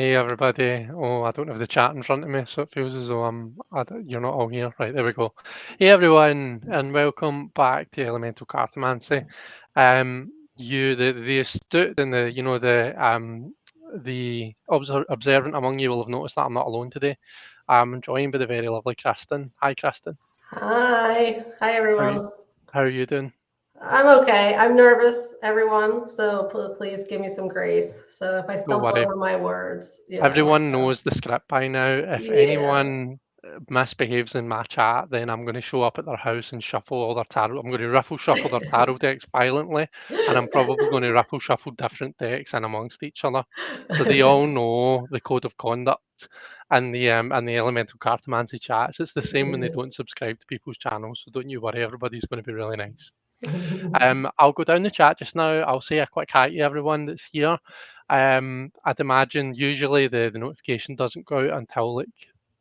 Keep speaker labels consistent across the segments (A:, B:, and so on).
A: Hey everybody. Oh, I don't have the chat in front of me, so it feels as though you're not all here. Right, there we go. Hey everyone, and welcome back to Elemental Cartomancy. The astute and the observant among you will have noticed that I'm not alone today. I'm joined by the very lovely KRISTEN. Hi, KRISTEN.
B: Hi. Hi,
A: How are you,
B: everyone.
A: how are you doing?
B: I'm okay. I'm nervous, everyone. So please give me some grace. So if I
A: Don't
B: stumble
A: worry.
B: over my words,
A: Everyone
B: So
A: knows the script by now. If
B: yeah.
A: anyone misbehaves in my chat, then I'm going to show up at their house and shuffle all their tarot. I'm going to riffle shuffle their tarot decks violently, and I'm probably going to riffle shuffle different decks in amongst each other, so they all know the code of conduct and the elemental cartomancy chats. It's the same when they don't subscribe to people's channels, so don't you worry. Everybody's going to be really nice. I'll go down the chat just now. I'll say a quick hi to everyone that's here. I'd imagine usually the notification doesn't go out until like,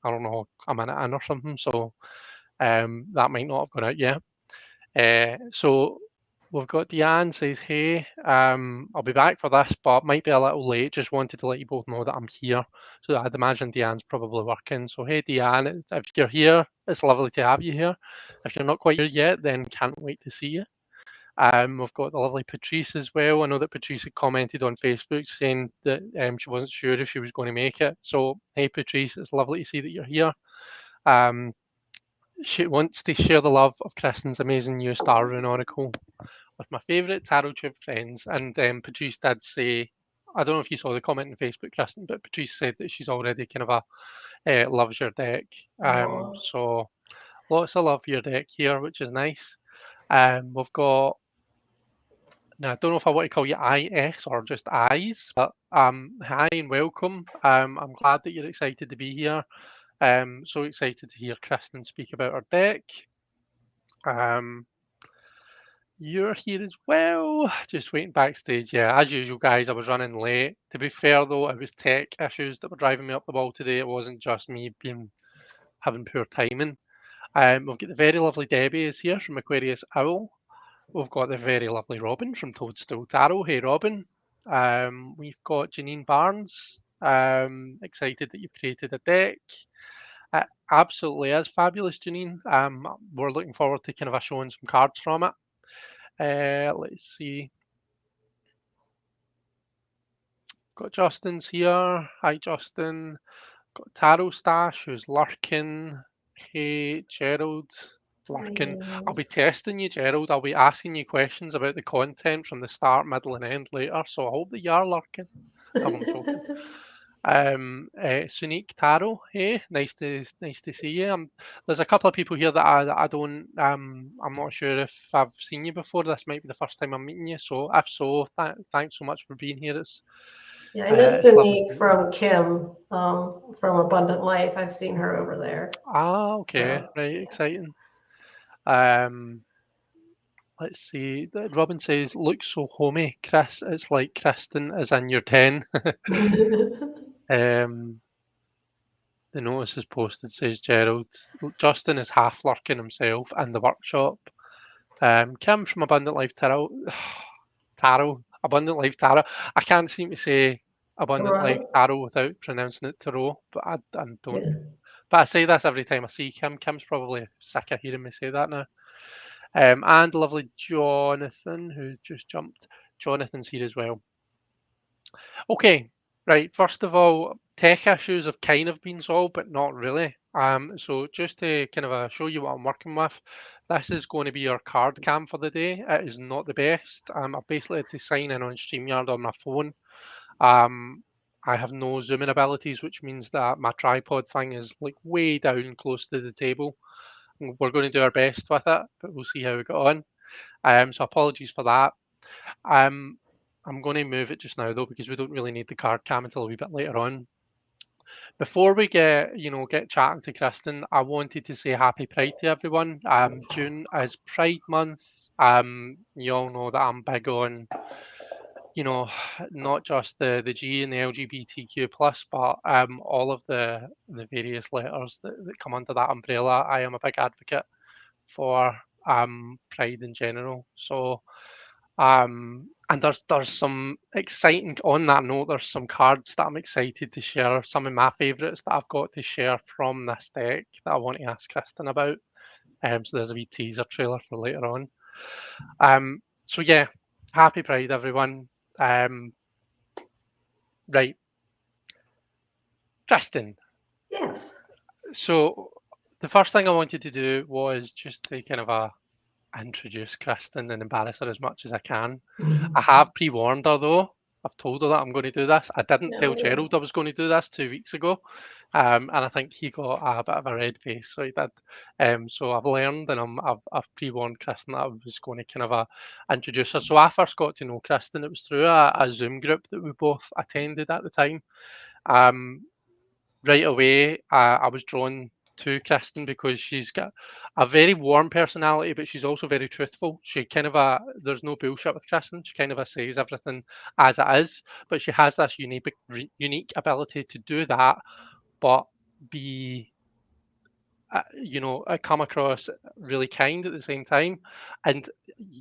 A: I don't know, a minute in or something. So that might not have gone out yet. So we've got Deanne says, hey, I'll be back for this, but might be a little late. Just wanted to let you both know that I'm here. So I'd imagine Deanne's probably working. So hey, Deanne, if you're here, it's lovely to have you here. If you're not quite here yet, then can't wait to see you. We've got the lovely Patrice as well. I know that Patrice had commented on Facebook saying that she wasn't sure if she was going to make it. So, hey, Patrice, it's lovely to see that you're here. She wants to share the love of KRISTEN's amazing new Star Rune Oracle with my favourite tarot tube friends. And Patrice did say, I don't know if you saw the comment on Facebook, KRISTEN, but Patrice said that she's already kind of loves your deck.
B: Aw.
A: So lots of love for your deck here, which is nice. We've got Now, I don't know if I want to call you IS or just Eyes, but hi and welcome. I'm glad that you're excited to be here. So excited to hear KRISTEN speak about her deck. Um, you're here as well. Just waiting backstage. Yeah, as usual, guys, I was running late. To be fair, though, it was tech issues that were driving me up the wall today. It wasn't just me having poor timing. We've got the very lovely Debbie is here from Aquarius Owl. We've got the very lovely Robin from Toadstool Tarot. Hey, Robin. We've got Janine Barnes. Excited that you've created a deck. It absolutely is fabulous, Janine. We're looking forward to kind of showing some cards from it. Let's see. Got Justin's here. Hi, Justin. Got Tarot Stash, who's lurking. Hey, Gerald. Lurking. I'll be
B: Yes.
A: testing you, Gerald. I'll be asking you questions about the content from the start, middle, and end later. So I hope that you are lurking. No, I'm joking. Sunique Taro, hey, nice to see you. There's a couple of people here that I don't. I'm not sure if I've seen you before. This might be the first time I'm meeting you. So if so, thanks so much for being here.
B: Yeah, I know
A: It's lovely to
B: Sydney
A: meet you.
B: from Kim, from Abundant Life. I've seen her over there.
A: Ah, okay,
B: So
A: right, exciting. Um, let's see. Robin says, "Looks so homey, Chris. It's like KRISTEN is in your 10." um, the notice is posted, says Gerald. Justin is half lurking himself in the workshop. Kim from Abundant Life Tarot. Abundant Life Tarot. I can't seem to say Abundant Life
B: Tarot.
A: Tarot without pronouncing it Tarot, but I don't.
B: Yeah.
A: But I say this every time I see Kim. Kim's probably sick of hearing me say that now. And lovely Jonathan, who just jumped. Jonathan's here as well. Okay, right. First of all, tech issues have kind of been solved, but not really. So just to kind of show you what I'm working with, this is going to be your card cam for the day. It is not the best. I've basically had to sign in on StreamYard on my phone. I have no zooming abilities, which means that my tripod thing is like way down close to the table. We're going to do our best with it, but we'll see how we get on. So apologies for that. Um, I'm going to move it just now though because we don't really need the card cam until a wee bit later on. Before we get chatting to KRISTEN, I wanted to say happy Pride to everyone. June is Pride Month. You all know that I'm big on, you know, not just the G and the LGBTQ plus, but all of the various letters that come under that umbrella. I am a big advocate for Pride in general. So And there's some exciting, on that note, there's some cards that I'm excited to share, some of my favourites that I've got to share from this deck that I want to ask Kristen about. So there's a wee teaser trailer for later on. So yeah, happy Pride, everyone. Right, Kristen.
B: Yes.
A: So the first thing I wanted to do was just to kind of introduce Kristen and embarrass her as much as I can. I have pre-warned her though. I've told her that I'm going to do this. I didn't tell
B: Yeah.
A: Gerald I was going to do this 2 weeks ago, and I think he got a bit of a red face, so he did. So I've learned, and I've pre-warned Kristen that I was going to kind of introduce her. So I first got to know Kristen. It was through a Zoom group that we both attended at the time. Right away, I was drawn to Kristen because she's got a very warm personality, but she's also very truthful. She kind of there's no bullshit with Kristen. She kind of says everything as it is, but she has this unique ability to do that, but be come across really kind at the same time. And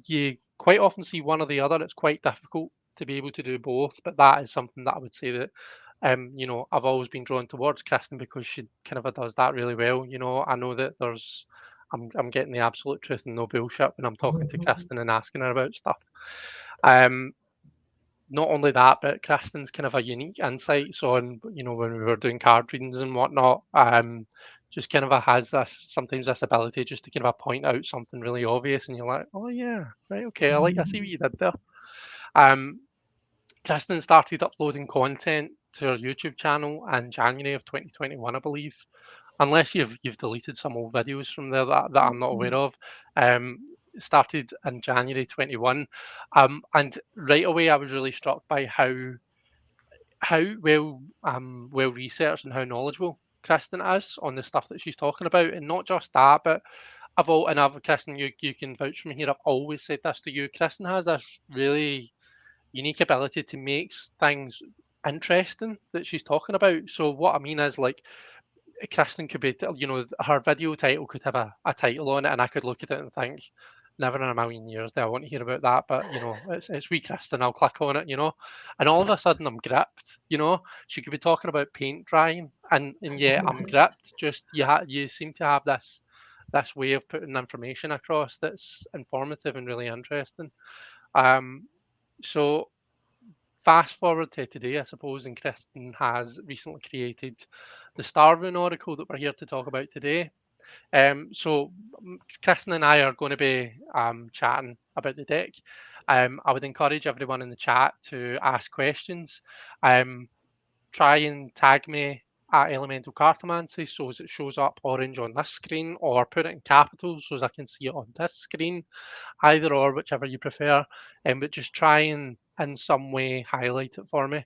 A: you quite often see one or the other. It's quite difficult to be able to do both, but that is something that I would say that I've always been drawn towards Kristen because she kind of does that really well. I know that I'm getting the absolute truth and no bullshit when I'm talking to Kristen and asking her about stuff. Um, Not only that, but Kristen's kind of a unique insights on, when we were doing card readings and whatnot. Just kind of has sometimes this ability just to kind of point out something really obvious, and you're like, oh yeah, right, okay, I see what you did there. Um, Kristen started uploading content to her YouTube channel in January of 2021, I believe. Unless you've deleted some old videos from there that I'm not aware of. Um, Started in January 21. And right away I was really struck by how well researched and how knowledgeable Kristen is on the stuff that she's talking about. And not just that, but Kristen, you can vouch for me here. I've always said this to you. Kristen has this really unique ability to make things interesting that she's talking about. So what I mean is, like, Kristen could be, her video title could have a title on it, and I could look at it and think, never in a million years do I want to hear about that. But it's wee Kristen. I'll click on it, and all of a sudden I'm gripped. She could be talking about paint drying, and yeah, I'm gripped. Just you seem to have this way of putting information across that's informative and really interesting. So fast forward to today, I suppose, and Kristen has recently created the Star Rune Oracle that we're here to talk about today. So Kristen and I are going to be chatting about the deck. I would encourage everyone in the chat to ask questions. Try and tag me at Elemental Cartomancy so as it shows up orange on this screen, or put it in capitals so as I can see it on this screen. Either or, whichever you prefer. But just try and in some way highlight it for me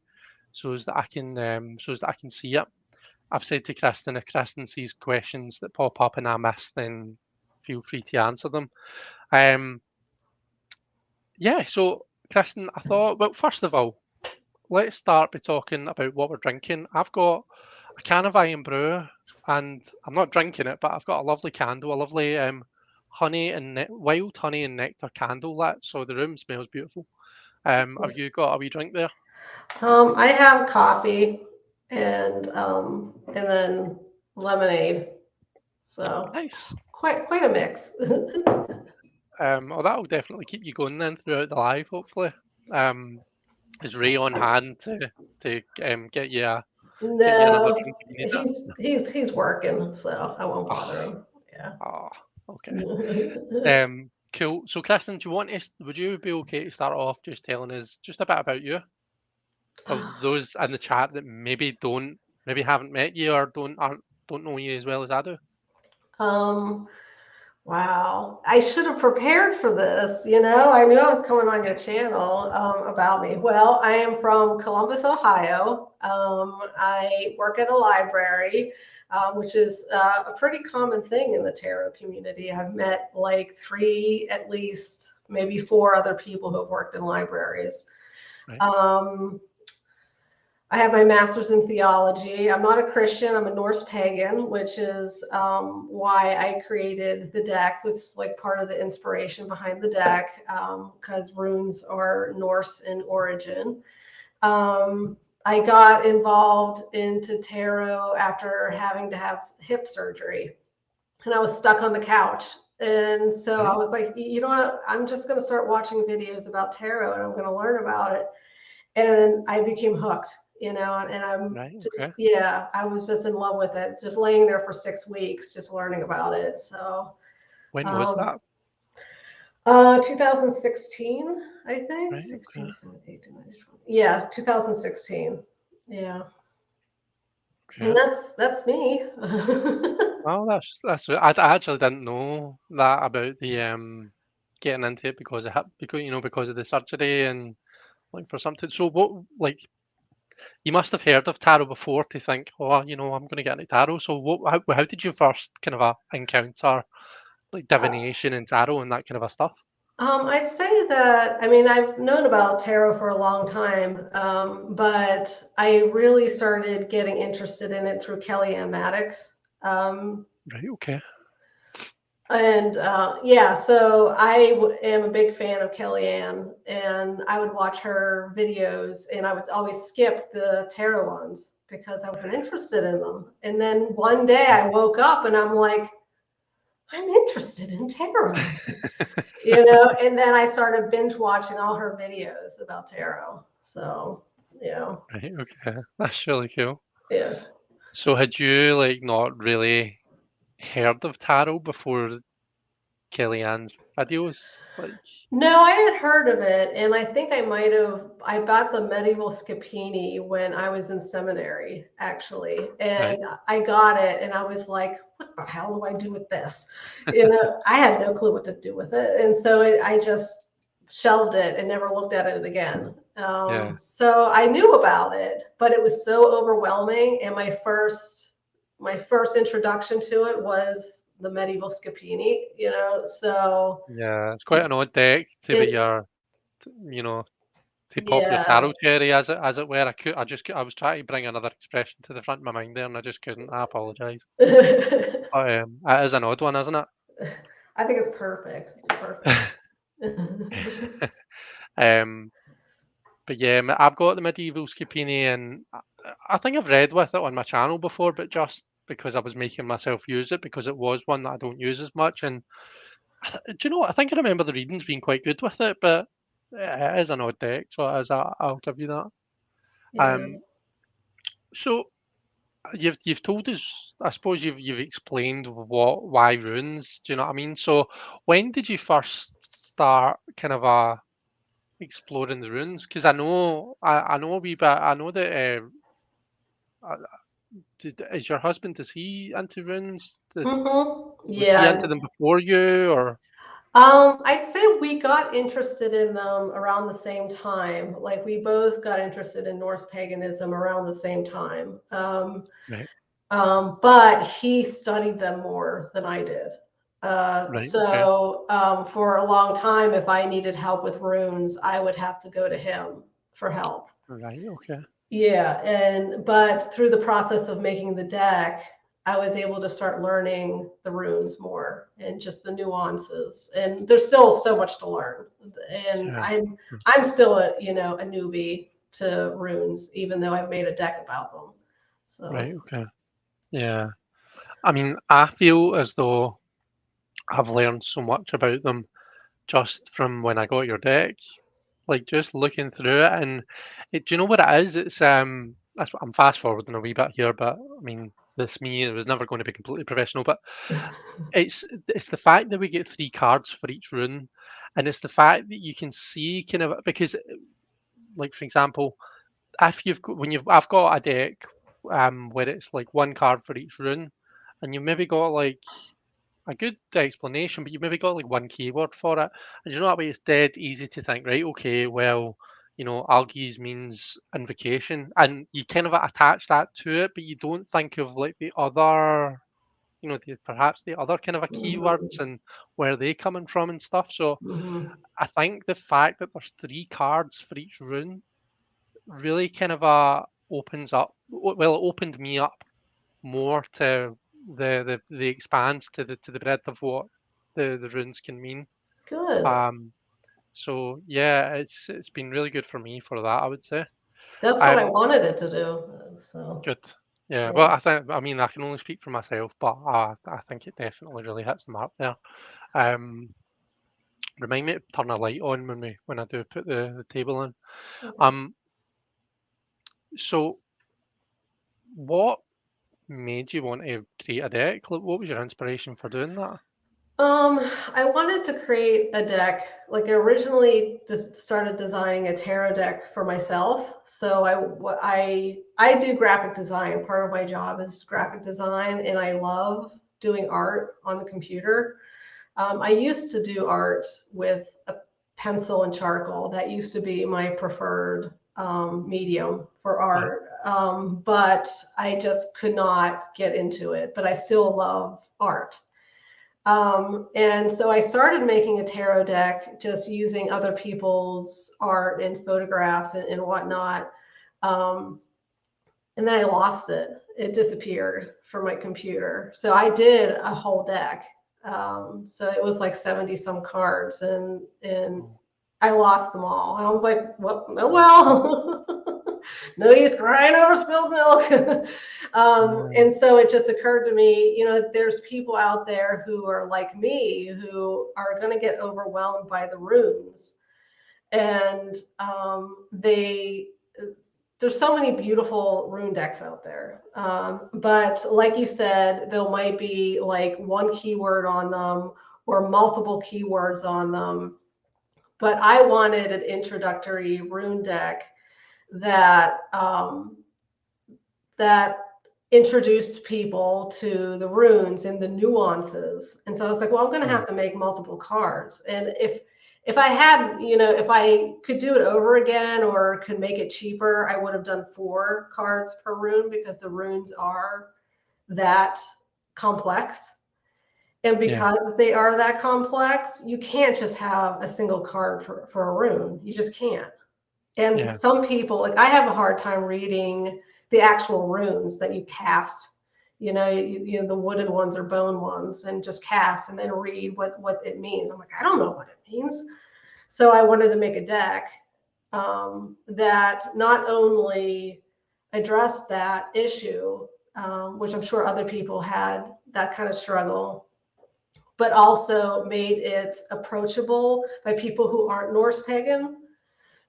A: so as that I can see it. I've said to Kristen, if Kristen sees questions that pop up and I miss, then feel free to answer them. Yeah, so Kristen, I thought, well, first of all, let's start by talking about what we're drinking. I've got a can of Iron Brew, and I'm not drinking it, but I've got a lovely candle, a lovely honey and wild honey and nectar candle lit, so the room smells beautiful. Have you got a wee drink there?
B: I have coffee and then lemonade. So
A: Nice.
B: quite a mix.
A: Well, that'll definitely keep you going then throughout the live, hopefully. Is Ray on hand to get you another
B: No,
A: drink if you need it?
B: he's working, so I won't bother
A: Oh,
B: him. Yeah.
A: oh, okay. Cool. So, Kristen, would you be okay to start off just telling us just a bit about you, for those in the chat that maybe haven't met you or don't know you as well as I do?
B: um, wow. I should have prepared for this. I knew I was coming on your channel about me. Well, I am from Columbus, Ohio. I work at a library, which is a pretty common thing in the tarot community. I've met like 3, at least, maybe 4 other people who have worked in libraries.
A: Right.
B: Um, I have my master's in theology. I'm not a Christian. I'm a Norse pagan, which is why I created the deck. It's like part of the inspiration behind the deck, because runes are Norse in origin. I got involved into tarot after having to have hip surgery, and I was stuck on the couch. And so I
A: Right,
B: was like, you know what? I'm just going to start watching videos about tarot, and I'm going to learn about it. And I became hooked, and I'm
A: right,
B: just,
A: okay.
B: yeah, I was just in love with it, just laying there for 6 weeks, just learning about it. So,
A: When was
B: um,
A: that?
B: 2016, I think,
A: Right, okay,
B: 16, 17, 18, 19, 20. Yeah, 2016. Yeah. And
A: okay.
B: that's me.
A: Well, I actually didn't know that about the getting into it because because of the surgery and like for something. So what like you must have heard of tarot before to think, oh, I'm going to get into tarot. So how did you first kind of encounter like divination and tarot and that kind of a stuff?
B: I'd say that, I mean, I've known about tarot for a long time, but I really started getting interested in it through Kellyanne Maddox. Um,
A: Right, okay.
B: and yeah, so am a big fan of Kellyanne, and I would watch her videos, and I would always skip the tarot ones because I wasn't interested in them. And then one day I woke up and I'm like, I'm interested in tarot. And then I started binge watching all her videos about tarot. So, yeah,
A: Right, okay. That's really cool.
B: yeah.
A: So had you like not really heard of tarot before Kellyanne's videos? Like,
B: No, I had heard of it, and I think I bought the medieval Scapini when I was in seminary, actually.
A: right,
B: And I got it, and I was like, what the hell do I do with this? I had no clue what to do with it. And so I just shelved it and never looked at it again.
A: yeah,
B: So I knew about it, but it was so overwhelming. And my first introduction to it was the medieval Scapini, so
A: yeah. It's quite an odd deck to be
B: it's,
A: your, you know, to pop your tarot
B: yes.
A: cherry, as it were. I was trying to bring another expression to the front of my mind there, and I just couldn't. I apologise. But it is an odd one, isn't it?
B: I think it's perfect. It's perfect.
A: um, but yeah, I've got the medieval Scapini, and I think I've read with it on my channel before, but just because I was making myself use it because it was one that I don't use as much. And do you know what? I think I remember the readings being quite good with it, but it is an odd deck, so it is. I'll give you that.
B: Yeah.
A: Um, so you've told us, I suppose you've explained why runes. Do you know what I mean? So when did you first start kind of exploring the runes? Because I know a wee bit. I know that uh, is your husband, is he into runes? Was he
B: Yeah.
A: into them before you, or
B: I'd say we got interested in them around the same time. Like we both got interested in Norse paganism around the same time.
A: right?
B: But he studied them more than I did.
A: Right. Okay.
B: So for a long time, if I needed help with runes, I would have to go to him for help.
A: Right. Okay.
B: Yeah, but through the process of making the deck, I was able to start learning the runes more and just the nuances. And there's still so much to learn. And
A: Yeah.
B: I'm still a newbie to runes, even though I've made a deck about them.
A: Right.
B: So
A: Okay. Yeah. I mean, I feel as though I've learned so much about them just from when I got your deck. Like just looking through it, and do you know what it is? I'm fast forwarding a wee bit here, but I mean, this me, it was never going to be completely professional, but it's the fact that we get three cards for each rune, and it's the fact that you can see kind of because, like for example, if you've got, when you've I've got a deck where it's like one card for each rune, and you've maybe got like a good explanation, but you've maybe got like one keyword for it. And you know that way it's dead easy to think, right, okay, well, algaes means invocation. And you kind of attach that to it, but you don't think of like the other, perhaps the other kind of a keywords
B: mhm,
A: and where they coming from and stuff. So
B: mhm,
A: I think the fact that there's three cards for each rune really kind of opens up. Well, it opened me up more to the expanse, to the breadth of what the runes can mean.
B: Good.
A: So yeah, it's been really good for me for that, I would say.
B: That's what I
A: Um,
B: wanted it to do. So,
A: Good. Yeah. Well,
B: yeah.
A: I mean, I can only speak for myself, but I think it definitely really hits the mark there. Um, Remind me to turn a light on when I do put the table in.
B: Okay.
A: Um, so what made you want to create a deck? Like, what was your inspiration for doing that?
B: Um, I wanted to create a deck. Like I originally just started designing a tarot deck for myself. So I do graphic design. Part of my job is graphic design, and I love doing art on the computer. I used to do art with a pencil and charcoal. That used to be my preferred medium for
A: Right.
B: art. But I just could not get into it. But I still love art. And so I started making a tarot deck just using other people's art and photographs and whatnot. Um, and then I lost it. It disappeared from my computer. So I did a whole deck. So it was like 70 some cards, and
A: Oh,
B: I lost them all. And I was like, well, oh
A: oh,
B: well, no use crying over spilled milk.
A: yeah.
B: And so it just occurred to me, there's people out there who are like me who are going to get overwhelmed by the runes. And there's so many beautiful rune decks out there. But like you said, there might be like one keyword on them or multiple keywords on them. But I wanted an introductory rune deck that that introduced people to the runes and the nuances. And so I was like, well, I'm going to have
A: Mm,
B: to make multiple cards. And if I had, if I could do it over again or could make it cheaper, I would have done 4 cards per rune because the runes are that complex. And
A: yeah.
B: because they are that complex, you can't just have a single card for a rune. You just can't. And
A: Yeah.
B: some people, like I have a hard time reading the actual runes that you cast. The wooden ones or bone ones, and just cast and then read what it means. I'm like, I don't know what it means. So I wanted to make a deck that not only addressed that issue, which I'm sure other people had that kind of struggle, but also made it approachable by people who aren't Norse pagan.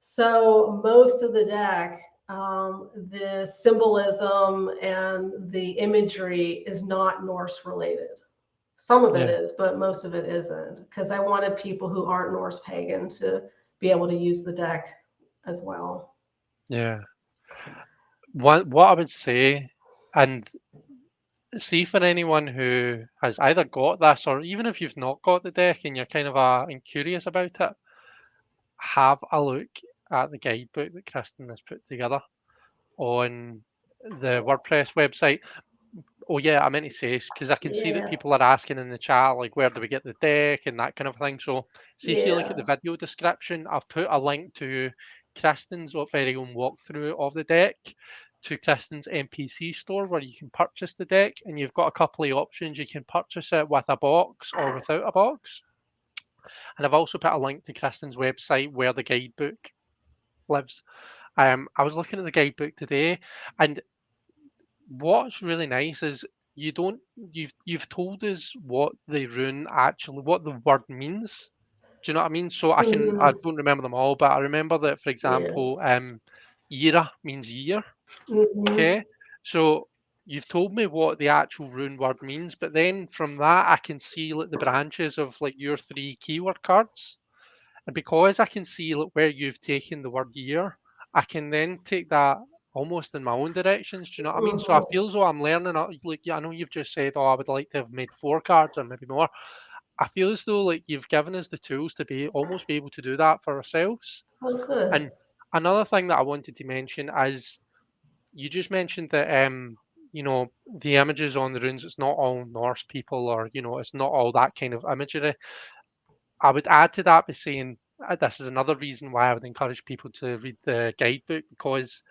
B: So most of the deck, the symbolism and the imagery is not Norse related. Some of it
A: Yeah.
B: is, but most of it isn't, because I wanted people who aren't Norse pagan to be able to use the deck as well.
A: Yeah. What I would say, and see for anyone who has either got this or even if you've not got the deck and you're kind of and curious about it, have a look at the guidebook that Kristen has put together on the WordPress website. Oh yeah, I meant to say, because I can see that
B: Yeah,
A: people are asking in the chat, like, where do we get the deck and that kind of thing. So see if you look at the
B: yeah.
A: video description, I've put a link to Kristen's very own walkthrough of the deck, to Kristen's NPC store where you can purchase the deck, and you've got a couple of options. You can purchase it with a box or without a box. And I've also put a link to Kristen's website where the guidebook lives. I was looking at the guidebook today, and what's really nice is you've told us what the word means. Do you know what I mean? So I
B: Mhm.
A: don't remember them all, but I remember that, for
B: Yeah.
A: example, "era" means year.
B: Mhm.
A: Okay, so you've told me what the actual rune word means, but then from that I can see like the branches of like your 3 keyword cards. And because I can see like, where you've taken the word year, I can then take that almost in my own directions. Do you know what I mean? So I
B: Mhm.
A: feel as though I'm learning. Like, yeah, I know you've just said, "Oh, I would like to have made 4 cards or maybe more." I feel as though like you've given us the tools to be able to do that for ourselves.
B: Oh, good.
A: And another thing that I wanted to mention is you just mentioned that the images on the runes, it's not all Norse people, or it's not all that kind of imagery. I would add to that by saying this is another reason why I would encourage people to read the guidebook, because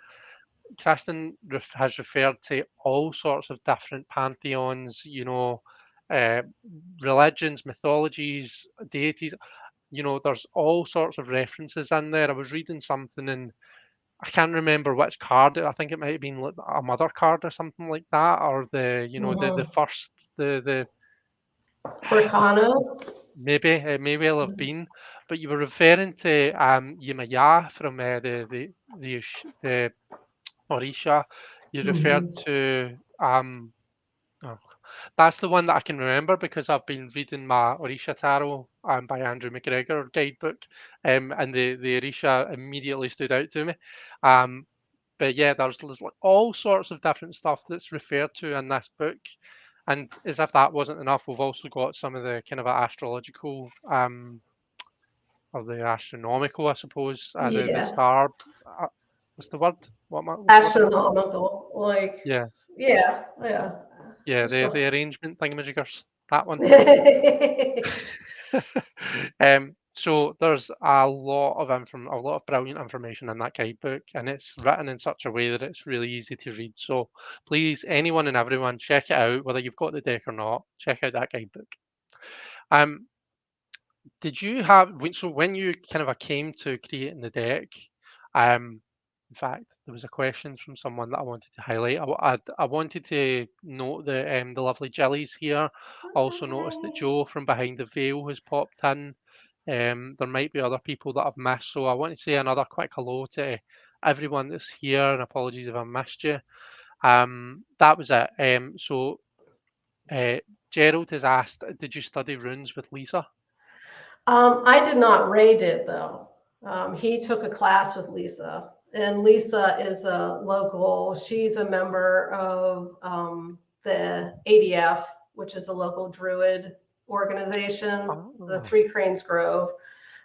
A: KRISTEN has referred to all sorts of different pantheons, uh, religions, mythologies, deities. There's all sorts of references in there. I was reading something and I can't remember which card. I think it might have been like a mother card or something like that, or the
B: Mm-hmm.
A: first the
B: Hurricane.
A: maybe it may well have been. But you were referring to Yemaya from the Orisha. You referred
B: Mm-hmm.
A: to oh, that's the one that I can remember because I've been reading my Orisha Tarot by Andrew McGregor guidebook, and the Orisha immediately stood out to me. Um, but yeah, there's like all sorts of different stuff that's referred to in this book. And as if that wasn't enough, we've also got some of the kind of astrological or the astronomical, I suppose, the
B: Yeah.
A: star. What's the word? What's the word I'm looking for?
B: Astronomical. Like,
A: Yeah,
B: yeah, yeah.
A: yeah, the
B: Sure.
A: arrangement thingamajiggers. That one. So there's a lot of brilliant information in that guidebook, and it's written in such a way that it's really easy to read. So please, anyone and everyone, check it out, whether you've got the deck or not. Check out that guidebook. Um, did you have so when you kind of came to creating the deck? In fact, there was a question from someone that I wanted to highlight. I wanted to note the lovely Jilly's here. Also noticed that Joe from Behind the Veil has popped in. There might be other people that I've missed, so I want to say another quick hello to everyone that's here, and apologies if I missed you. That was it. Uh, Gerald has asked, did you study runes with Lisa?
B: I did not. Ray did though. He took a class with Lisa, and Lisa is a local. She's a member of the ADF, which is a local Druid organization, the
A: Oh,
B: Three Cranes Grove.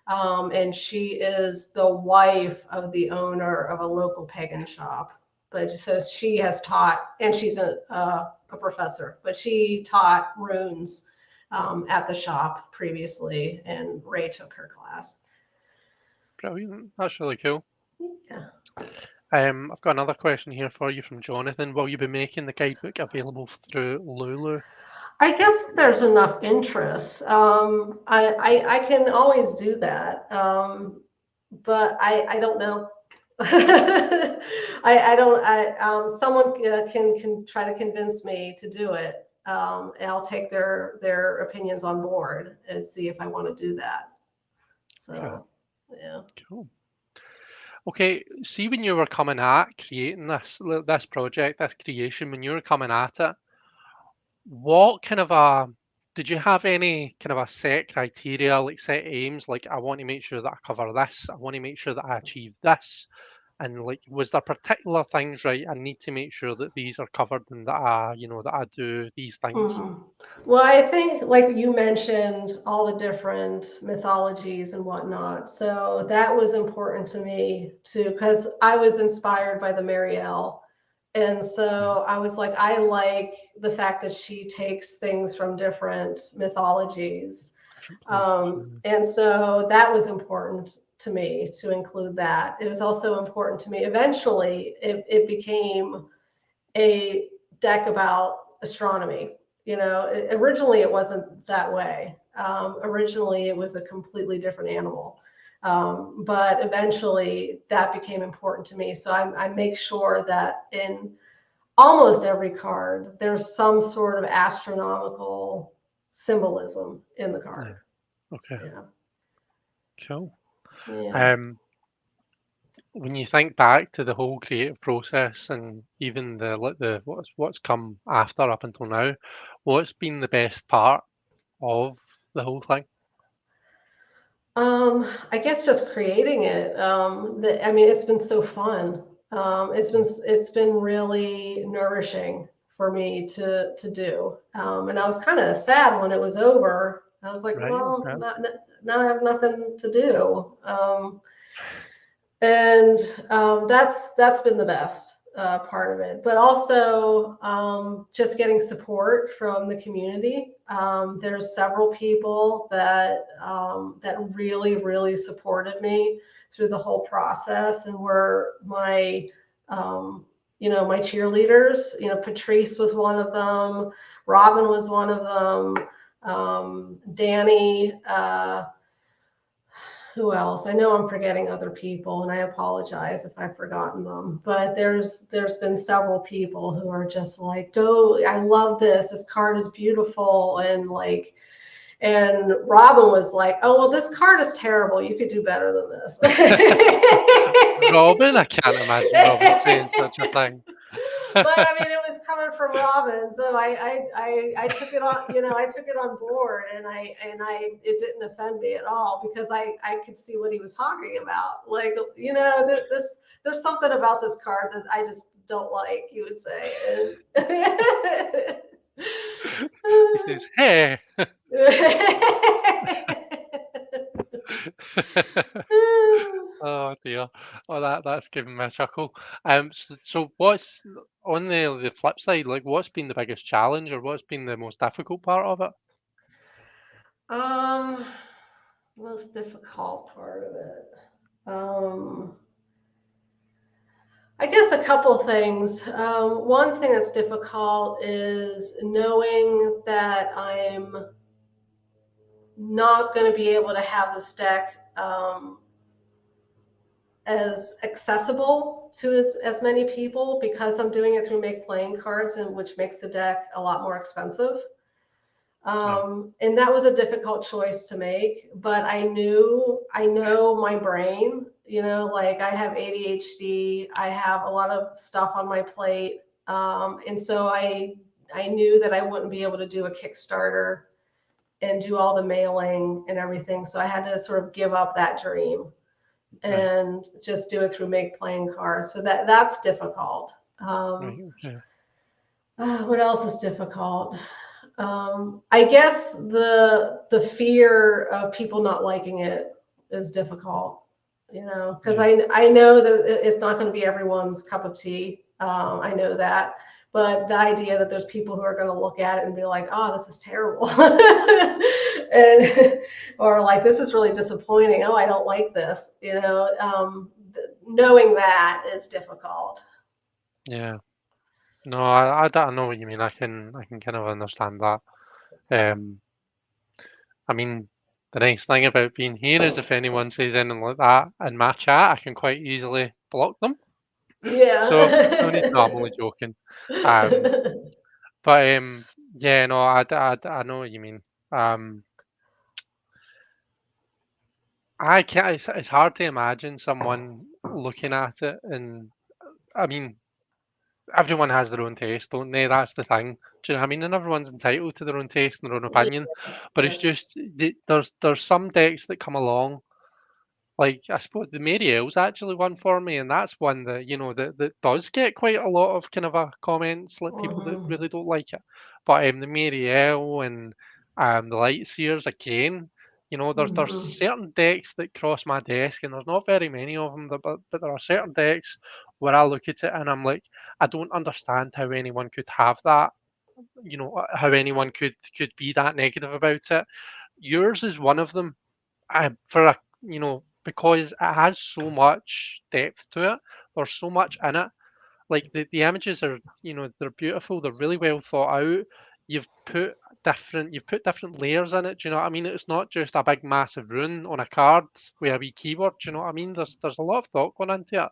B: And she is the wife of the owner of a local pagan shop. But so she has taught, and she's a professor, but she taught runes at the shop previously, and Ray took her class.
A: brilliant. That's really cool.
B: Yeah.
A: I've got another question here for you from Jonathan. Will you be making the guidebook available through Lulu?
B: I guess if there's enough interest, I can always do that. But I don't know. I don't. Someone can try to convince me to do it, and I'll take their opinions on board and see if I want to do that.
A: Okay,
B: So, yeah.
A: cool. Okay, see when you were coming at creating this project, this creation, when you were coming at it, what kind of a did you have any kind of a set criteria, like set aims, like I want to make sure that I cover this, I want to make sure that I achieve this, and like was there particular things, right? I need to make sure that these are covered and that I do these things.
B: Mhm. Well, I think, like you mentioned, all the different mythologies and whatnot. So that was important to me too, because I was inspired by the Marielle. And
A: Yeah,
B: so I was like, I like the fact that she takes things from different mythologies.
A: different places. Yeah.
B: And so that was important to me to include that. It was also important to me. Eventually, it became a deck about astronomy. Originally it wasn't that way. Originally it was a completely different animal. But eventually that became important to me. So I make sure that in almost every card, there's some sort of astronomical symbolism in the
A: Yeah.
B: card.
A: Okay.
B: Yeah.
A: Cool.
B: Yeah.
A: Um, when you think back to the whole creative process and even the what's come after up until now, what's been the best part of the whole thing?
B: I guess just creating it. I mean, it's been so fun. It's been really nourishing for me to do. And I was kind of sad when it was over. I was like,
A: Right.
B: well,
A: Okay.
B: now I have nothing to do. And that's been the best part of it. But also just getting support from the community. There's several people that really supported me through the whole process, and were my my cheerleaders. Patrice was one of them. Robin was one of them. Danny. Who else? I know I'm forgetting other people, and I apologize if I've forgotten them. But there's been several people who are just like, "Go! I love this. This card is beautiful," and Robin was like, "Oh well, this card is terrible. You could do better than this."
A: Robin, I can't imagine Robin saying such a thing.
B: But I mean, it was coming from Robin, so I took it on, I took it on board, and it didn't offend me at all, because I could see what he was talking about. Like, this there's something about this card that I just don't like, you would say.
A: He says, "Hey." Oh dear. Oh, that's given me a chuckle. So what's on the flip side? Like, what's been the biggest challenge, or what's been the most difficult part of it?
B: Um, Most difficult part of it. I guess a couple things. One thing that's difficult is knowing that I'm not going to be able to have this deck as accessible to as many people, because I'm doing it through Make Playing Cards, and which makes the deck a lot more expensive. And that was a difficult choice to make, but I know my brain, like, I have ADHD, I have a lot of stuff on my plate. And so I knew that I wouldn't be able to do a Kickstarter and do all the mailing and everything. So I had to sort of give up that dream and just do it through Make Playing Cards. So that's difficult. What else is difficult? I guess the fear of people not liking it is difficult, because I know that it's not going to be everyone's cup of tea. I know that, but the idea that there's people who are going to look at it and be like, "Oh, this is terrible," and or like, "This is really disappointing. Oh, I don't like this." Knowing that is difficult.
A: Yeah. No, I know what you mean. I can kind of understand that. I mean, the nice thing about being here is if anyone says anything like that in my chat, I can quite easily block them. So no need. No, I'm only
B: Yeah.
A: joking. Um, but yeah, no, I know what you mean. Um, I can't. It's hard to imagine someone looking at it, and I mean, everyone has their own taste, don't they? That's the thing. Do you know what I mean? And everyone's entitled to their own taste and their own opinion. But it's just there's some decks that come along. Like, I suppose the Mariel's actually one for me, and that's one that, that does get quite a lot of kind of a comments, like people that
B: Mhm.
A: really don't like it. But the Mariel and the Lightseers again, there's
B: Mhm.
A: certain decks that cross my desk, and there's not very many of them, but there are certain decks where I look at it and I'm like, I don't understand how anyone could have that. How anyone could be that negative about it. Yours is one of them. Because it has so much depth to it. There's so much in it. Like, the images are, they're beautiful. They're really well thought out. You've put different layers in it. Do you know what I mean? It's not just a big massive rune on a card with a wee keyboard. Do you know what I mean? There's a lot of thought going into it.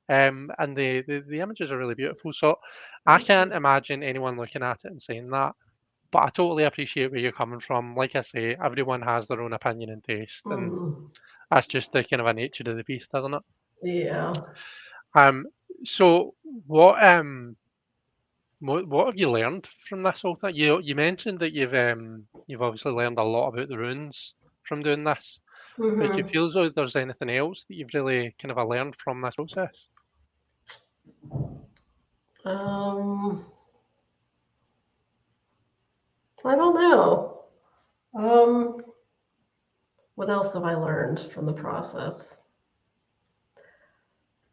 A: And the images are really beautiful. So I can't imagine anyone looking at it and saying that. But I totally appreciate where you're coming from. Like I say, everyone has their own opinion and taste, and
B: Mhm.
A: that's just the kind of a nature of the beast, isn't it?
B: Yeah.
A: Um, so what have you learned from this whole thing? You mentioned that you've obviously learned a lot about the runes from doing this. But do you
B: Mhm.
A: feel as though there's anything else that you've really kind of learned from this process?
B: Um, I don't know. Um, what else have I learned from the process?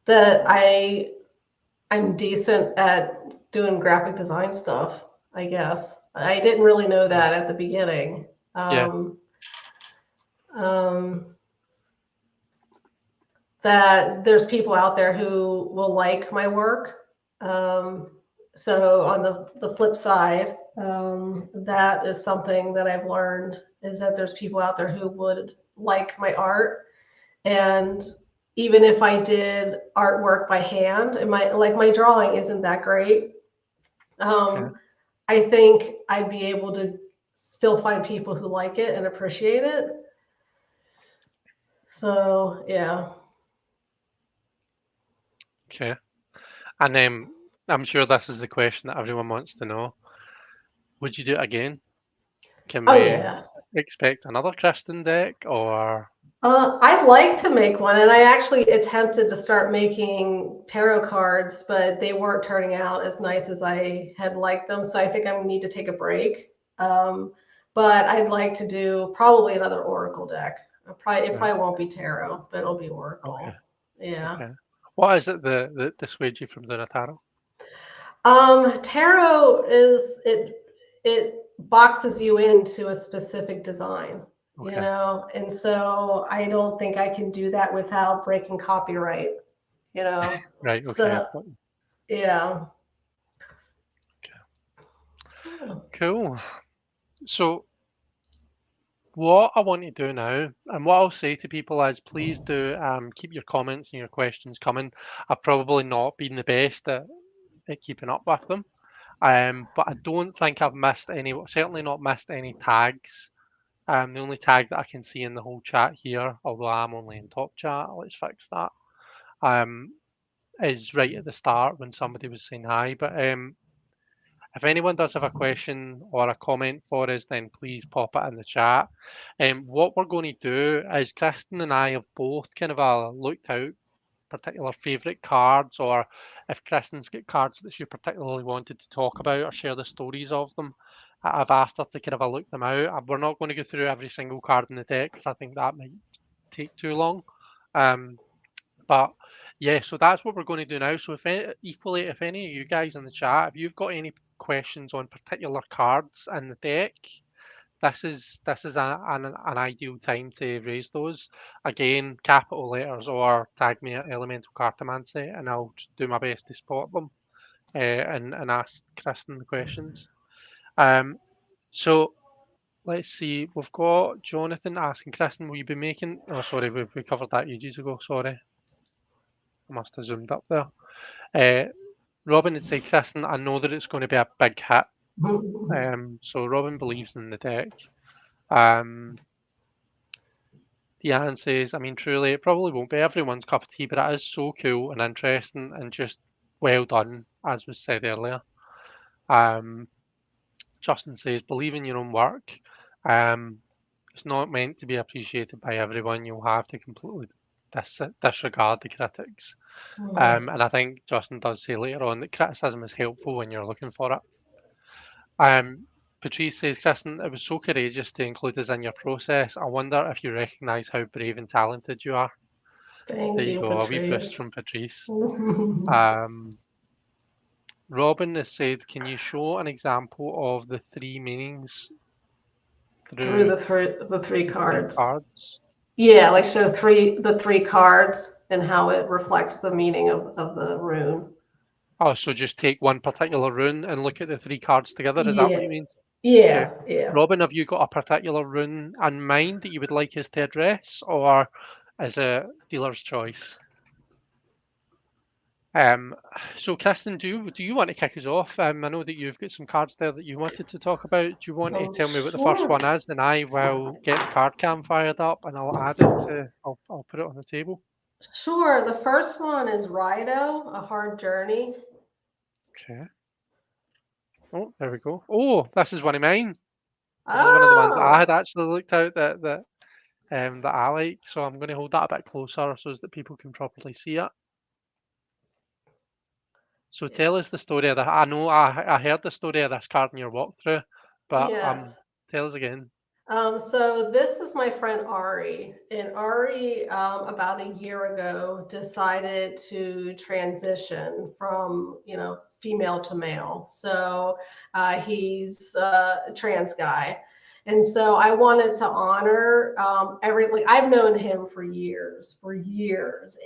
B: That I'm decent at doing graphic design stuff, I guess. I didn't really know
A: Mm.
B: that at the beginning.
A: Yeah,
B: Um, that there's people out there who will like my work. So on the flip side, that is something that I've learned is that there's people out there who would like my art, and even if I did artwork by hand, and my drawing isn't that great,
A: Okay.
B: I think I'd be able to still find people who like it and appreciate it. So yeah.
A: Okay. And I'm sure this is the question that everyone wants to know. Would you do it again? Can
B: Oh
A: we
B: yeah.
A: expect another Kristen deck, or
B: I'd like to make one, and I actually attempted to start making tarot cards, but they weren't turning out as nice as I had liked them. So I think I would need to take a break. Um, but I'd like to do probably another Oracle deck. It
A: right?
B: probably won't be tarot, but it'll be
A: Okay.
B: Oracle. Yeah.
A: Okay. What is it that dissuades you from doing a tarot?
B: Tarot it boxes you into a specific design,
A: Okay.
B: and so I don't think I can do that without breaking copyright, you know.
A: Right. Okay.
B: So yeah.
A: Cool. So what I want to do now, and what I'll say to people is, please do keep your comments and your questions coming. I've probably not been the best at keeping up with them, but I don't think I've missed any. Certainly not missed any tags. The only tag that I can see in the whole chat here, although I'm only in top chat, let's fix that. Um, is right at the start when somebody was saying hi. But if anyone does have a question or a comment for us, then please pop it in the chat. What we're going to do is Kristen and I have both kind of looked out particular favourite cards, or if Kristen's got cards that she particularly wanted to talk about or share the stories of them, I've asked her to kind of look them out. We're not going to go through every single card in the deck because I think that might take too long. Um, but yeah, so that's what we're going to do now. So equally, if any of you guys in the chat, if you've got any questions on particular cards in the deck, this is an ideal time to raise those. Again, capital letters or tag me at Elemental Cartomancy, and I'll just do my best to spot them and ask Kristen the questions. So let's see. We've got Jonathan asking Kristen, will you be making? Oh, sorry, we covered that ages ago. Sorry, I must have zoomed up there. Robin had said, Kristen, I know that it's going to be a big hit. So Robin believes in the deck. Um, Deanne says, I mean, truly, it probably won't be everyone's cup of tea, but it is so cool and interesting and just well done, as was said earlier. Um, Justin says, believe in your own work. Um, it's not meant to be appreciated by everyone. You'll have to completely disregard the critics. And I think Justin does say later on that criticism is helpful when you're looking for it. Patrice says, Kristen, it was so courageous to include us in your process. I wonder if you recognise how brave and talented you are. So there
B: Thank
A: you
B: you,
A: go, a wee boost
B: Patrice.
A: from Patrice. Um, Robin has said, can you show an example of the three meanings
B: Through
A: through
B: the three
A: the three
B: cards.
A: cards?
B: Yeah, like show the three cards and how it reflects the meaning of the rune.
A: Oh, so just take one particular rune and look at the three cards together. Is that what
B: Yeah,
A: you mean? Okay.
B: yeah.
A: Robin, have you got a particular rune in mind that you would like us to address, or is it dealer's choice? Um, so, Kristen, do you want to kick us off? I know that you've got some cards there that you wanted to talk about. Do you want to tell me what the first
B: Sure.
A: one is, and I will get the card cam fired up, and I'll add it to. I'll put it on the table.
B: Sure. The first one is Rido, A Hard Journey.
A: Okay. Oh, there we go. Oh, this is one of mine. This is one of the ones that I had
B: Oh,
A: actually looked out that I like. So I'm going to hold that a bit closer so as that people can properly see it. So tell us
B: yes.
A: the story of that. I know I heard the story of this card in your walkthrough, but
B: Yes.
A: tell us again.
B: So this is my friend Ari, and Ari, about a year ago, decided to transition from, female to male. So he's a trans guy, And so I wanted to honor like I've known him for years,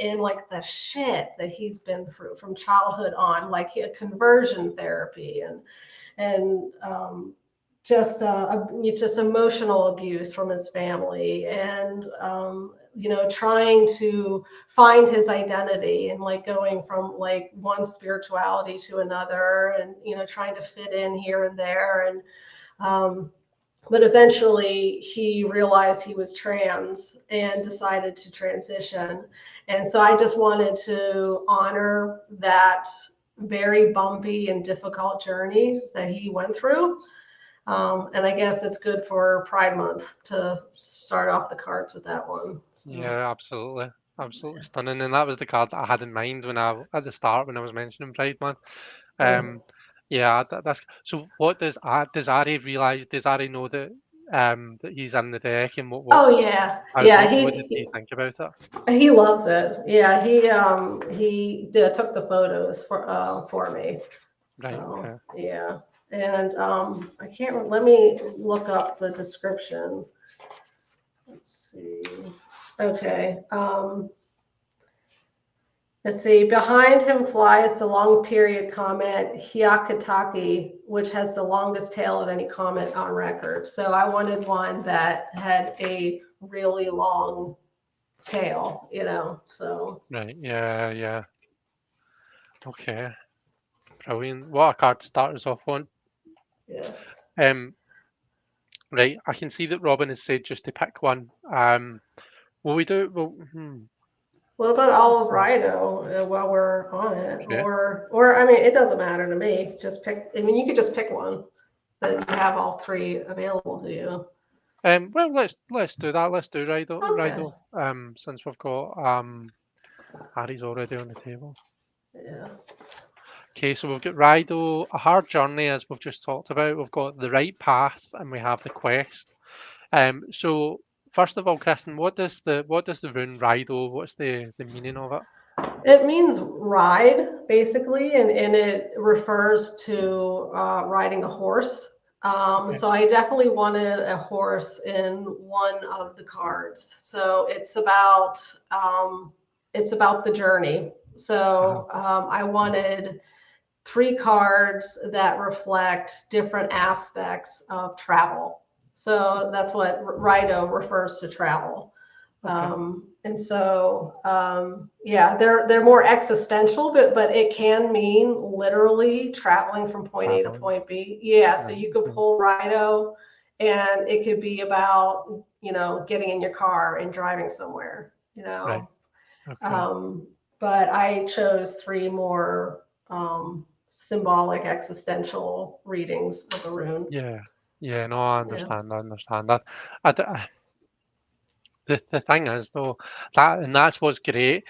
B: and like the shit that he's been through from childhood on, like conversion therapy and just emotional abuse from his family, and trying to find his identity, and like going from like one spirituality to another, and trying to fit in here and there, and but eventually he realized he was trans and decided to transition. And so I just wanted to honor that very bumpy and difficult journey that he went through. And I guess it's good for Pride Month to start off the cards with that one. So.
A: Yeah, absolutely. Absolutely stunning. And that was the card that I had in mind at the start when I was mentioning Pride Month. Yeah, that's so. What does Ari realize? Does Ari know that he's in the deck, and
B: Oh yeah,
A: what did he think about it?
B: He loves it. Yeah, took the photos for me.
A: Right.
B: So
A: Okay.
B: yeah, and I can't. Let me look up the description. Let's see. Okay. Let's see. Behind him flies the long period comet Hyakutake, which has the longest tail of any comet on record. So I wanted one that had a really long tail, so.
A: Right. Yeah. Yeah. Okay. Brilliant. What a card to start us off on.
B: Yes.
A: Right. I can see that Robin has said just to pick one. Will we do? Well.
B: What about Olive Rhino while we're on it?
A: Okay.
B: Or I mean, it doesn't matter to me. Just pick. I mean, you could just pick one that you have all three available to you.
A: Well, let's do that. Let's do Rido.
B: Okay.
A: Rido. Since we've got Harry's already on the table.
B: Yeah.
A: Okay, so we've got Rido, a hard journey, as we've just talked about. We've got the right path, and we have the quest. So first of all, Kristen, what does the rune Rido? What's the meaning of it?
B: It means ride, basically, and it refers to riding a horse. So I definitely wanted a horse in one of the cards. So it's about the journey. So I wanted 3 cards that reflect different aspects of travel. So that's what Rido refers to, travel. And so, yeah, they're more existential, but it can mean literally traveling from point A to point B. Yeah, so you could pull Rido, and it could be about getting in your car and driving somewhere.
A: Right. Okay.
B: But I chose 3 more symbolic existential readings of the rune.
A: Yeah. Yeah. No, I understand. I understand that. The thing is though, that's what's great.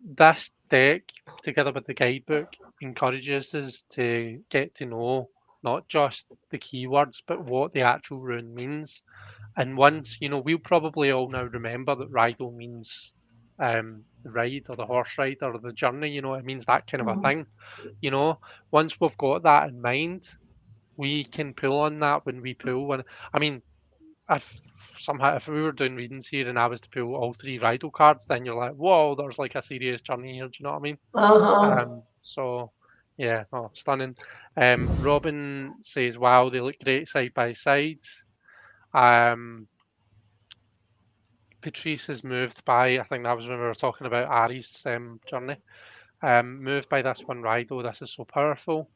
A: This deck, together with the guidebook, encourages us to get to know not just the keywords, but what the actual rune means. And once, we'll probably all now remember that Rido means the ride or the horse ride or the journey, it means that kind of a thing. Once we've got that in mind, we can pull on that when we pull one. I mean, if we were doing readings here and I was to pull all 3 Rido cards, then you're like, whoa, there's like a serious journey here. Do you know what I mean? So yeah, no, stunning. Robin says, wow, they look great side by side. Patrice is moved by, I think that was when we were talking about Ari's journey. Moved by this one, Rido. This is so powerful.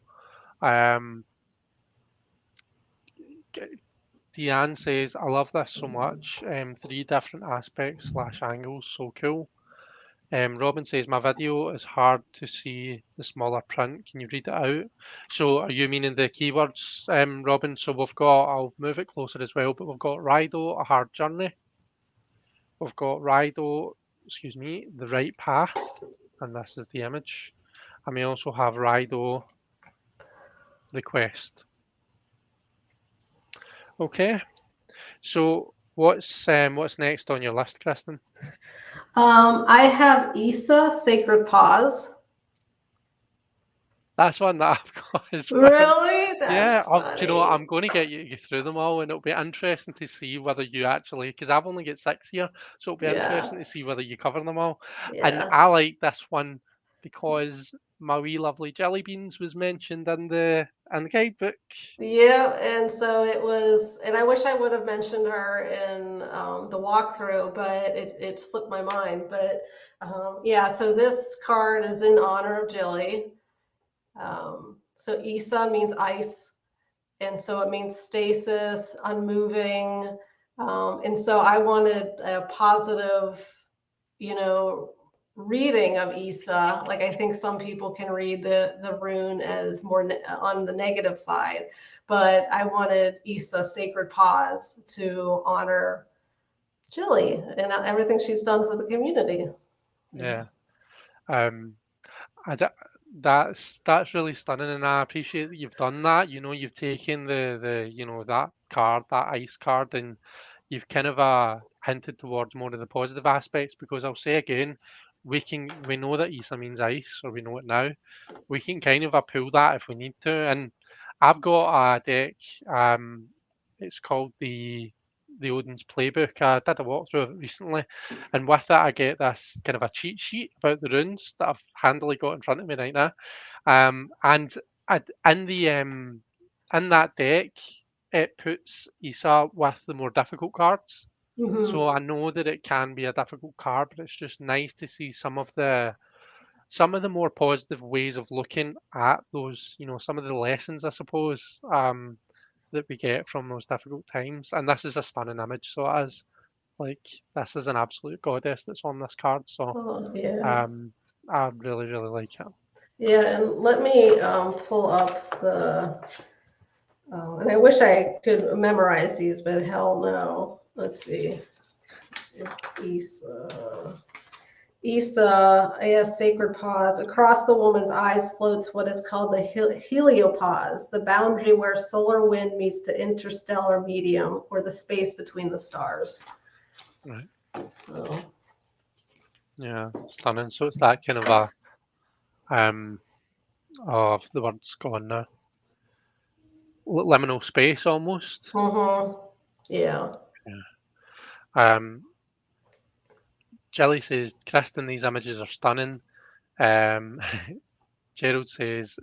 A: Deanne says, I love this so much. 3 different aspects / angles, so cool. Robin says, my video is hard to see the smaller print. Can you read it out? So are you meaning the keywords, Robin? So I'll move it closer as well, but we've got Rido, a hard journey. We've got Rido, the right path, and this is the image. And we also have Rido, the quest. Okay, so what's next on your list, Kristen?
B: I have Issa, Sacred Pause.
A: That's one that I've got as well.
B: Really?
A: Yeah,
B: That's
A: you know,
B: funny.
A: I'm going to get you through them all, and it'll be interesting to see whether you actually, because I've only got 6 here, so it'll be
B: Yeah,
A: interesting to see whether you cover them all. And
B: yeah.
A: I like this one because my wee lovely jelly beans was mentioned in the guidebook.
B: Yeah, and so it was, and I wish I would have mentioned her in the walkthrough, but it slipped my mind. But yeah, so this card is in honor of Jilly. So Isa means ice, and so it means stasis, unmoving. And so I wanted a positive, you know, reading of Isa. Like I think some people can read the rune as more on the negative side, but I wanted Isa sacred pause to honor Jilly and everything she's done for the community.
A: Yeah. Um, I d that's really stunning, and I appreciate that you've done that. You know, you've taken that card, that ice card, and you've kind of hinted towards more of the positive aspects. Because I'll say again, we know that Isa means ice, or we know it now. We can kind of pull that if we need to. And I've got a deck. It's called the Odin's Playbook. I did a walkthrough of it recently, and with it, I get this kind of a cheat sheet about the runes that I've handily got in front of me right now. And in in that deck, it puts Isa with the more difficult cards.
B: Mm-hmm.
A: So I know that it can be a difficult card, but it's just nice to see some of the more positive ways of looking at those, some of the lessons, I suppose, that we get from those difficult times. And this is a stunning image, so it is. Like, this is an absolute goddess that's on this card, so
B: Oh yeah,
A: um, I really, really like it.
B: yeah. And let me pull up the. And I wish I could memorize these, but hell no. Let's see. It's Isa. Isa, yes, sacred pause. Across the woman's eyes floats what is called the heliopause, the boundary where solar wind meets the interstellar medium, or the space between the stars.
A: Right.
B: So,
A: Yeah, stunning. So it's that kind of oh, the word's gone now. Liminal space almost.
B: yeah.
A: Yeah. Jelly says, Kristen, these images are stunning. Um, Gerald says,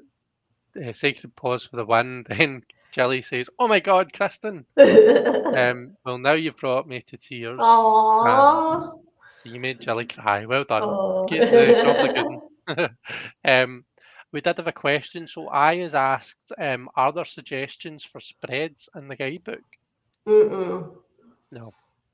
A: sacred pause for the win. Then Jelly says, oh my God, Kristen. Well, now you've brought me to tears.
B: Aww.
A: So you made Jelly cry. Well done.
B: Oh.
A: Get the job the good one. We did have a question. So I has asked, are there suggestions for spreads in the guidebook?
B: Mm-mm.
A: No,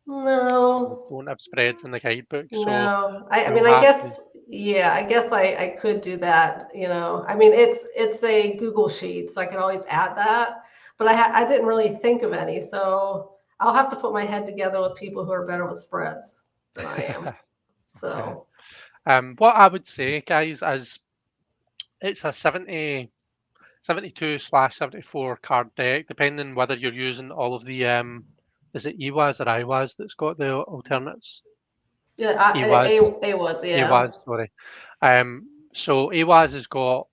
A: we
B: No.
A: don't have spreads in the guidebook. So
B: No, I
A: we'll
B: mean, I
A: have to.
B: guess, yeah, I guess I could do that, you know. I mean, it's a Google sheet, so I can always add that. But I didn't really think of any, so I'll have to put my head together with people who are better with spreads than I am.
A: Okay.
B: So,
A: What I would say, guys, is it's a 72/74 card deck, depending whether you're using all of the is it EWAS or IWAS that's got the alternates?
B: yeah,
A: EWAS,
B: A was, yeah.
A: AWAS, sorry. So AWAS has got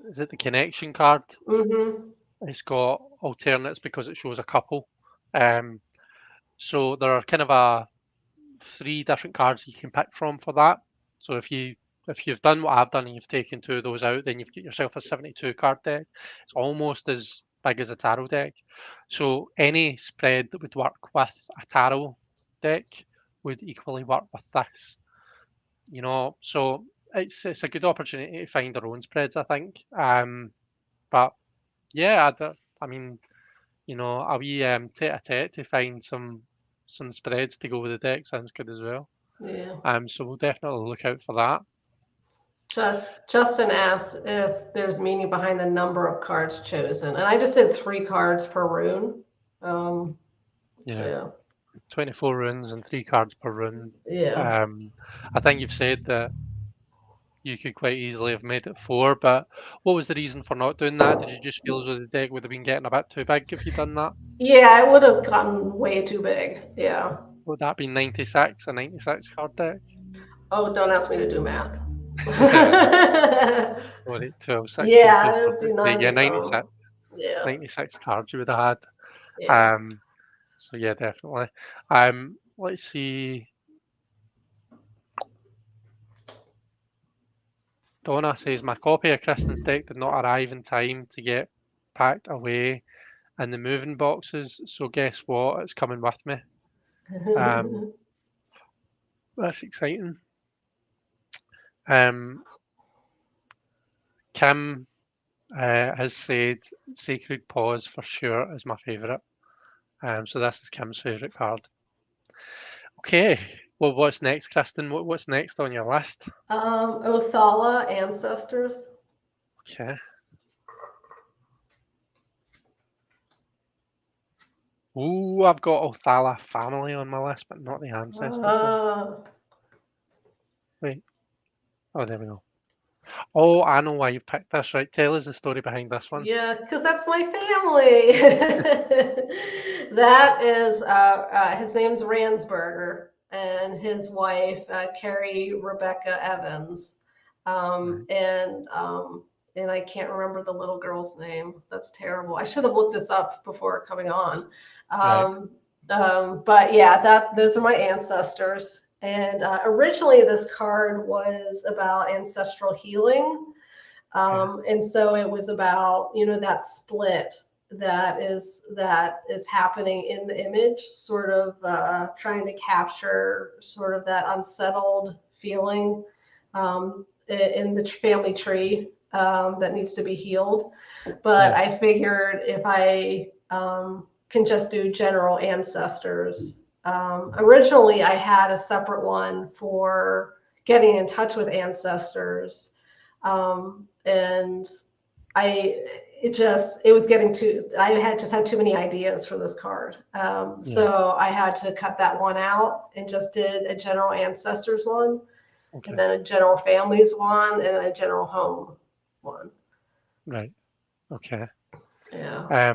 A: is it the connection card?
B: Mm-hmm.
A: It's got alternates because it shows a couple. Um, so there are kind of a three different cards you can pick from for that. So if you've done what I've done and you've taken two of those out, then you've got yourself a 72 card deck. It's almost as big as a tarot deck. So any spread that would work with a tarot deck would equally work with this. So it's a good opportunity to find our own spreads, I think. But yeah, I mean, a wee tete-a-tete to find some spreads to go with the deck sounds good as well.
B: Yeah.
A: So we'll definitely look out for that.
B: Justin asked if there's meaning behind the number of cards chosen, and I just did 3 cards per rune. So
A: Yeah,
B: yeah.
A: 24 runes and 3 cards per rune.
B: Yeah.
A: I think you've said that you could quite easily have made it 4, but what was the reason for not doing that? Did you just feel as though the deck would have been getting a bit too big if you'd done that?
B: Yeah, it would have gotten way too big. Yeah.
A: Would that be 96, a 96 card deck?
B: Oh, don't ask me to do math.
A: Or 8, 12, 16,
B: Yeah,
A: 2,
B: it would be
A: yeah,
B: 90
A: 96.
B: some. Yeah.
A: 96 cards you would have
B: Yeah.
A: had. So yeah, definitely. Let's see. Donna says my copy of Kristen's deck did not arrive in time to get packed away in the moving boxes. So guess what? It's coming with me. Um, that's exciting. Um, Kim has said Sacred Pause for sure is my favourite. So this is Kim's favourite card. Okay. Well, what's next, Kristen? What's next on your list?
B: Othala Ancestors.
A: Okay. Ooh, I've got Othala Family on my list, but not the Ancestors one. Wait. Oh, there we go. Oh, I know why you picked this, right? Tell us the story behind this one.
B: Yeah, because that's my family. That is, his name's Ransberger, and his wife, Carrie Rebecca Evans.
A: Right.
B: And I can't remember the little girl's name. That's terrible. I should have looked this up before coming on.
A: Right.
B: But yeah, those are my ancestors. And originally, this card was about ancestral healing. And so it was about, that split that is happening in the image, sort of trying to capture sort of that unsettled feeling in the family tree that needs to be healed. But I figured if I can just do general ancestors. Originally, I had a separate one for getting in touch with ancestors. And it was getting too, I had too many ideas for this card. So I had to cut that one out and just did a general ancestors one,
A: Okay.
B: and then a general families one, and then a general home one.
A: Right. Okay.
B: Yeah.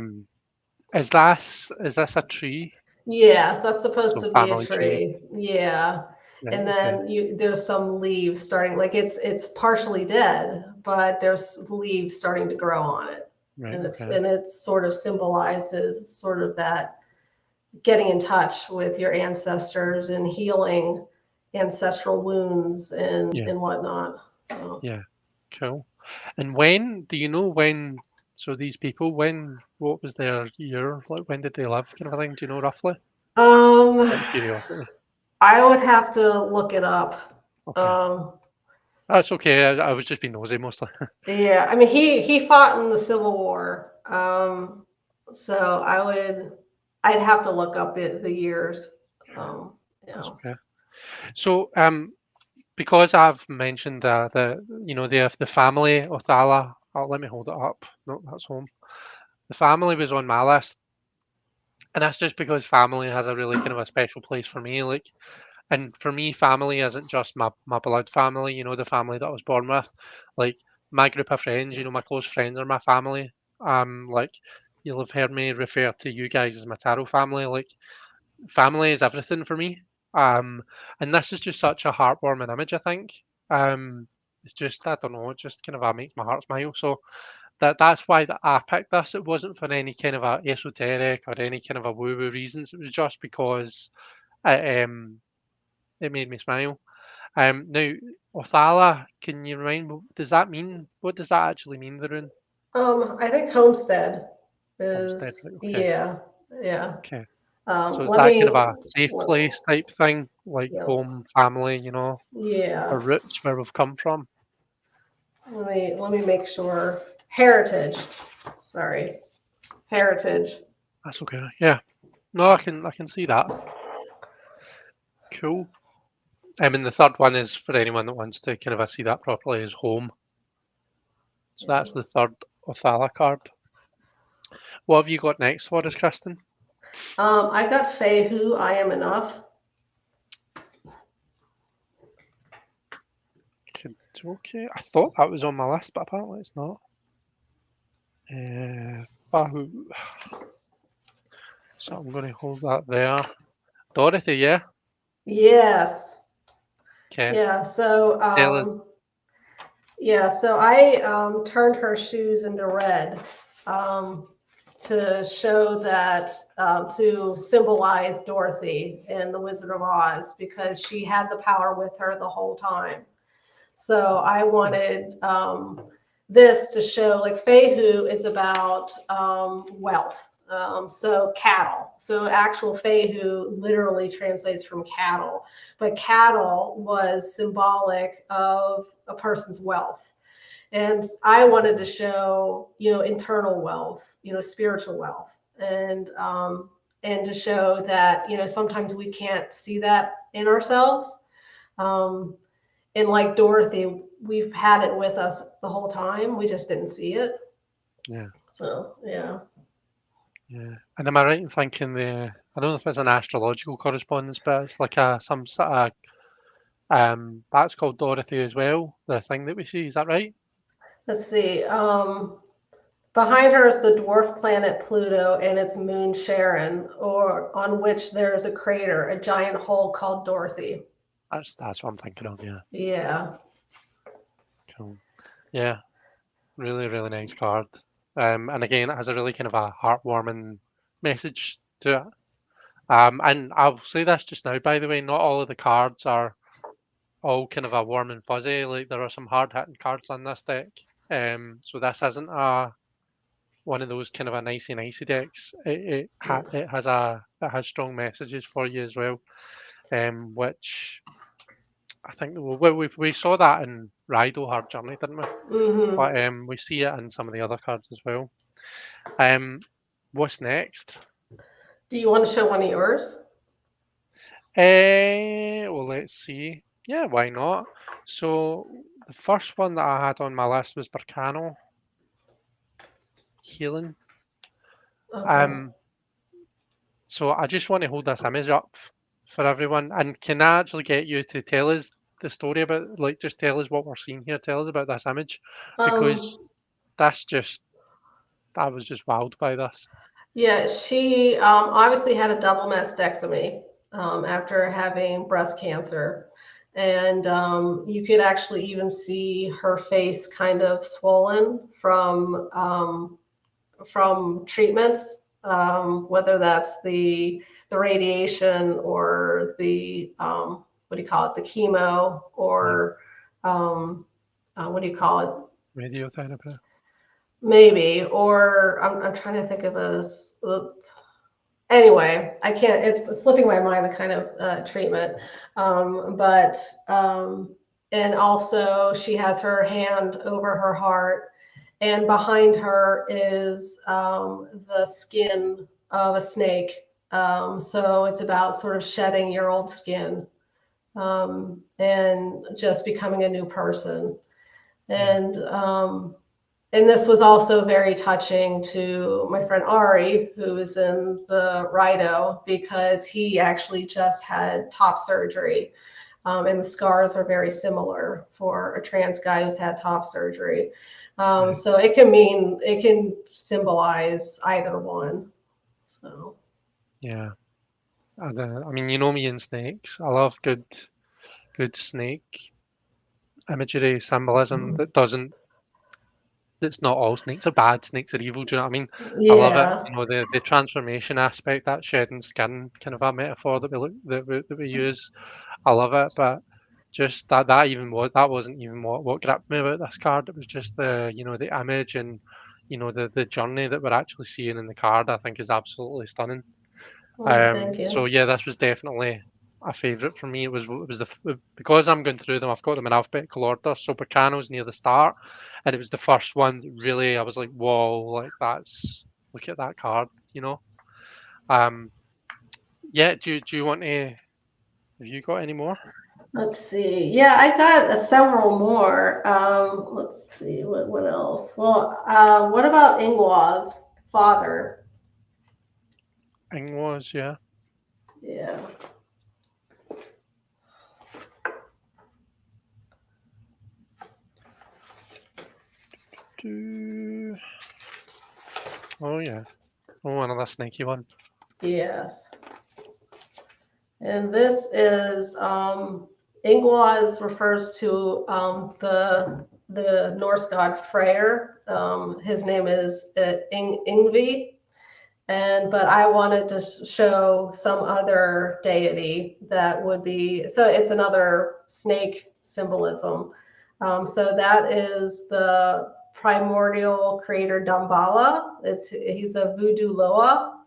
A: Is this a tree?
B: Yes, that's supposed
A: So
B: to be a
A: family tree.
B: tree. Yeah.
A: Right.
B: And
A: Okay.
B: then there's some leaves starting, like it's partially dead, but there's leaves starting to grow on it.
A: Right.
B: And
A: Okay.
B: it sort of symbolizes sort of that getting in touch with your ancestors and healing ancestral wounds and whatnot. So
A: Yeah. Cool. And when do you know when? So these people, what was their year? Like when did they live? Kind of a thing. Do you know roughly? Out of curiosity.
B: I would have to look it up.
A: Okay. That's okay. I was just being nosy mostly.
B: Yeah, I mean he fought in the Civil War. So I'd have to look up the years.
A: That's okay. So because I've mentioned the family of Thala. Oh, let me hold it up. No, that's home. The family was on my list, and that's just because family has a really kind of a special place for me. Like, and for me, family isn't just my blood family. The family that I was born with. Like my group of friends. My close friends are my family. Like you'll have heard me refer to you guys as my tarot family. Like family is everything for me. And this is just such a heartwarming image, I think. It's just, I don't know, it just kind of makes my heart smile. So that's why that I picked this. It wasn't for any kind of a esoteric or any kind of a woo-woo reasons. It was just because it made me smile. Now, Othala, can you remind me, what does that actually mean, the rune?
B: I think homestead
A: Homestead,
B: is,
A: right? Okay,
B: yeah.
A: okay. So
B: Um,
A: is
B: let
A: that kind of
B: me
A: a safe
B: let,
A: place type thing, like
B: yeah,
A: home, family,
B: yeah.
A: our roots, where we've come from?
B: Let me make sure. Heritage. Sorry. Heritage.
A: That's okay. Yeah. No, I can see that. Cool. I mean, the third one is for anyone that wants to kind of see that properly is home. So that's the third Othala card. What have you got next for us, Kristen?
B: I got Faye Who I Am Enough.
A: Okay. I thought that was on my list, but apparently it's not. Fahu. So I'm going to hold that there. Dorothy, yeah?
B: Yes.
A: Okay.
B: Yeah. So
A: Tell us.
B: yeah. So I turned her shoes into red. to show that, to symbolize Dorothy in The Wizard of Oz, because she had the power with her the whole time. So I wanted this to show, like, Fehu is about wealth. So cattle. So actual Fehu literally translates from cattle, but cattle was symbolic of a person's wealth. And I wanted to show, internal wealth, spiritual wealth, and to show that, sometimes we can't see that in ourselves. And like Dorothy, we've had it with us the whole time. We just didn't see it.
A: Yeah.
B: So, yeah.
A: Yeah. And am I right in thinking I don't know if it's an astrological correspondence, but it's like some sort of that's called Dorothy as well, the thing that we see, is that right?
B: Let's see. Behind her is the dwarf planet Pluto and its moon Charon, or on which there is a crater, a giant hole called Dorothy.
A: That's what I'm thinking of, yeah.
B: Yeah.
A: Cool. Yeah. Really, really nice card. And again, it has a really kind of a heartwarming message to it. And I'll say this just now, by the way, not all of the cards are all kind of a warm and fuzzy. Like, there are some hard hitting cards on this deck. So this isn't one of those kind of a nicey decks. It has strong messages for you as well. Which I think we saw that in Rido Hard Journey, didn't we?
B: Mm-hmm.
A: But we see it in some of the other cards as well. What's next?
B: Do you want to show one of yours?
A: Well, let's see. Yeah, why not? So the first one that I had on my list was Berkano Healing.
B: Okay.
A: So I just want to hold this image up for everyone, and can I actually get you to tell us the story about, like, just tell us what we're seeing here. Tell us about this image, because I was just wowed by this.
B: Yeah, she obviously had a double mastectomy after having breast cancer. And you could actually even see her face kind of swollen from treatments, whether that's the radiation or the what do you call it, the chemo, or what do you call it?
A: Radiotherapy.
B: Maybe, or I'm trying to think of anyway, I can't, it's slipping my mind, the kind of treatment. But and also she has her hand over her heart, and behind her is the skin of a snake. So it's about sort of shedding your old skin and just becoming a new person. And this was also very touching to my friend Ari, who is in the Rido, because he actually just had top surgery. And the scars are very similar for a trans guy who's had top surgery. So it can symbolize either one. So.
A: Yeah. I mean, you know me and snakes. I love good snake imagery, symbolism that's not all snakes are bad, snakes are evil. Do you know what I mean? I love it.
B: Yeah.
A: You know, the transformation aspect, that shedding skin kind of a metaphor that we use. I love it, but just that wasn't even what grabbed me about this card. It was just the image, and the journey that we're actually seeing in the card. I think is absolutely stunning.
B: Well, thank you.
A: So yeah, this was definitely a favourite for me. Because I'm going through them. I've got them in alphabetical order. So Berkano's near the start, and it was the first one that really I was like, whoa, like look at that card, you know. Yeah. Do you want to? Have you got any more?
B: Let's see. Yeah, I got several more. Let's see. What else? Well, what about Ingwa's father?
A: Ingwas, yeah.
B: Yeah.
A: Oh yeah. Oh, another snaky one.
B: Yes. And this is Ingwaz refers to the Norse god Freyr. His name is Ingvi, but I wanted to show some other deity that would be, so it's another snake symbolism. So that is the primordial creator Damballa. He's a voodoo loa,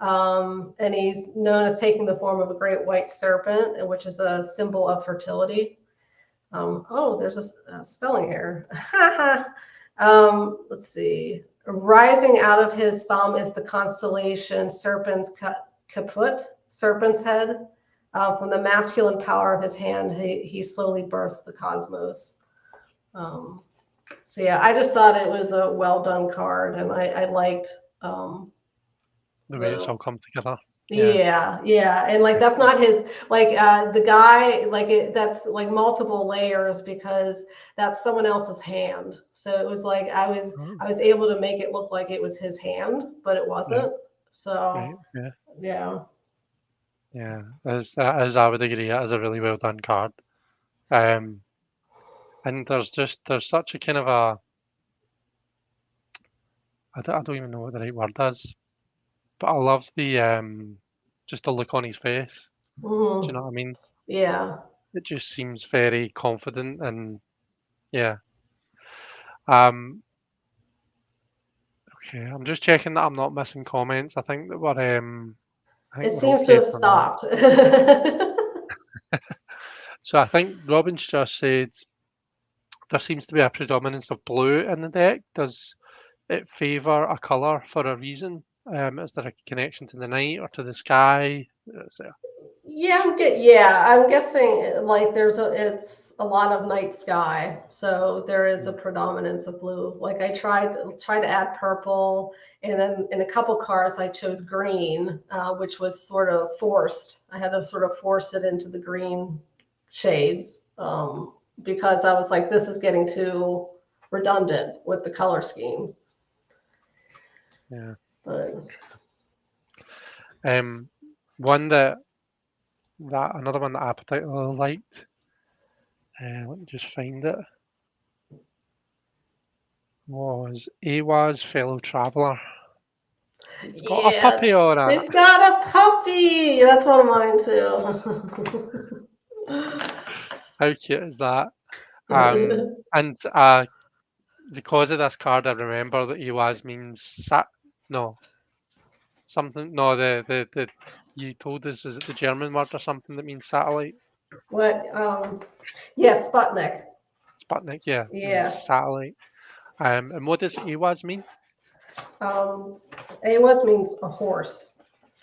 B: and he's known as taking the form of a great white serpent, which is a symbol of fertility. Oh, there's a spelling error. Let's see. Rising out of his thumb is the constellation Serpent's Caput, Serpent's Head. From the masculine power of his hand, he slowly births the cosmos. So yeah, I just thought it was a well done card, and I liked
A: the way it's all come together.
B: Yeah, and like that's not his, like the guy, like that's like multiple layers because that's someone else's hand. So it was like I was able to make it look like it was his hand, but it wasn't. So yeah.
A: As I would agree, it is a really well done card. And there's such a kind of I don't even know what the right word is, but I love the just the look on his face. Do you know what I mean?
B: Yeah.
A: It just seems very confident and yeah. Okay, I'm just checking that I'm not missing comments. I think that
B: It seems to have stopped.
A: So I think Robin's just said there seems to be a predominance of blue in the deck. Does it favour a colour for a reason? Is there a connection to the night or to the sky?
B: Yeah, I'm guessing like it's a lot of night sky, so there is a predominance of blue. Like I tried to add purple, and then in a couple cards I chose green, which was sort of forced. I had to sort of force it into the green shades because I was like, this is getting too redundant with the color scheme.
A: Yeah.
B: But
A: another one that I particularly liked. Let me just find it. Was Awa's Fellow Traveller. It's got a puppy on it.
B: It's got a puppy. That's one of mine too.
A: How cute is that? And because of this card, I remember that Awa's means the you told us, was it the German word or something that means satellite?
B: What? Yes, Sputnik.
A: Sputnik, yeah.
B: Yeah.
A: Satellite. And what does Awa's mean?
B: Awas means a horse.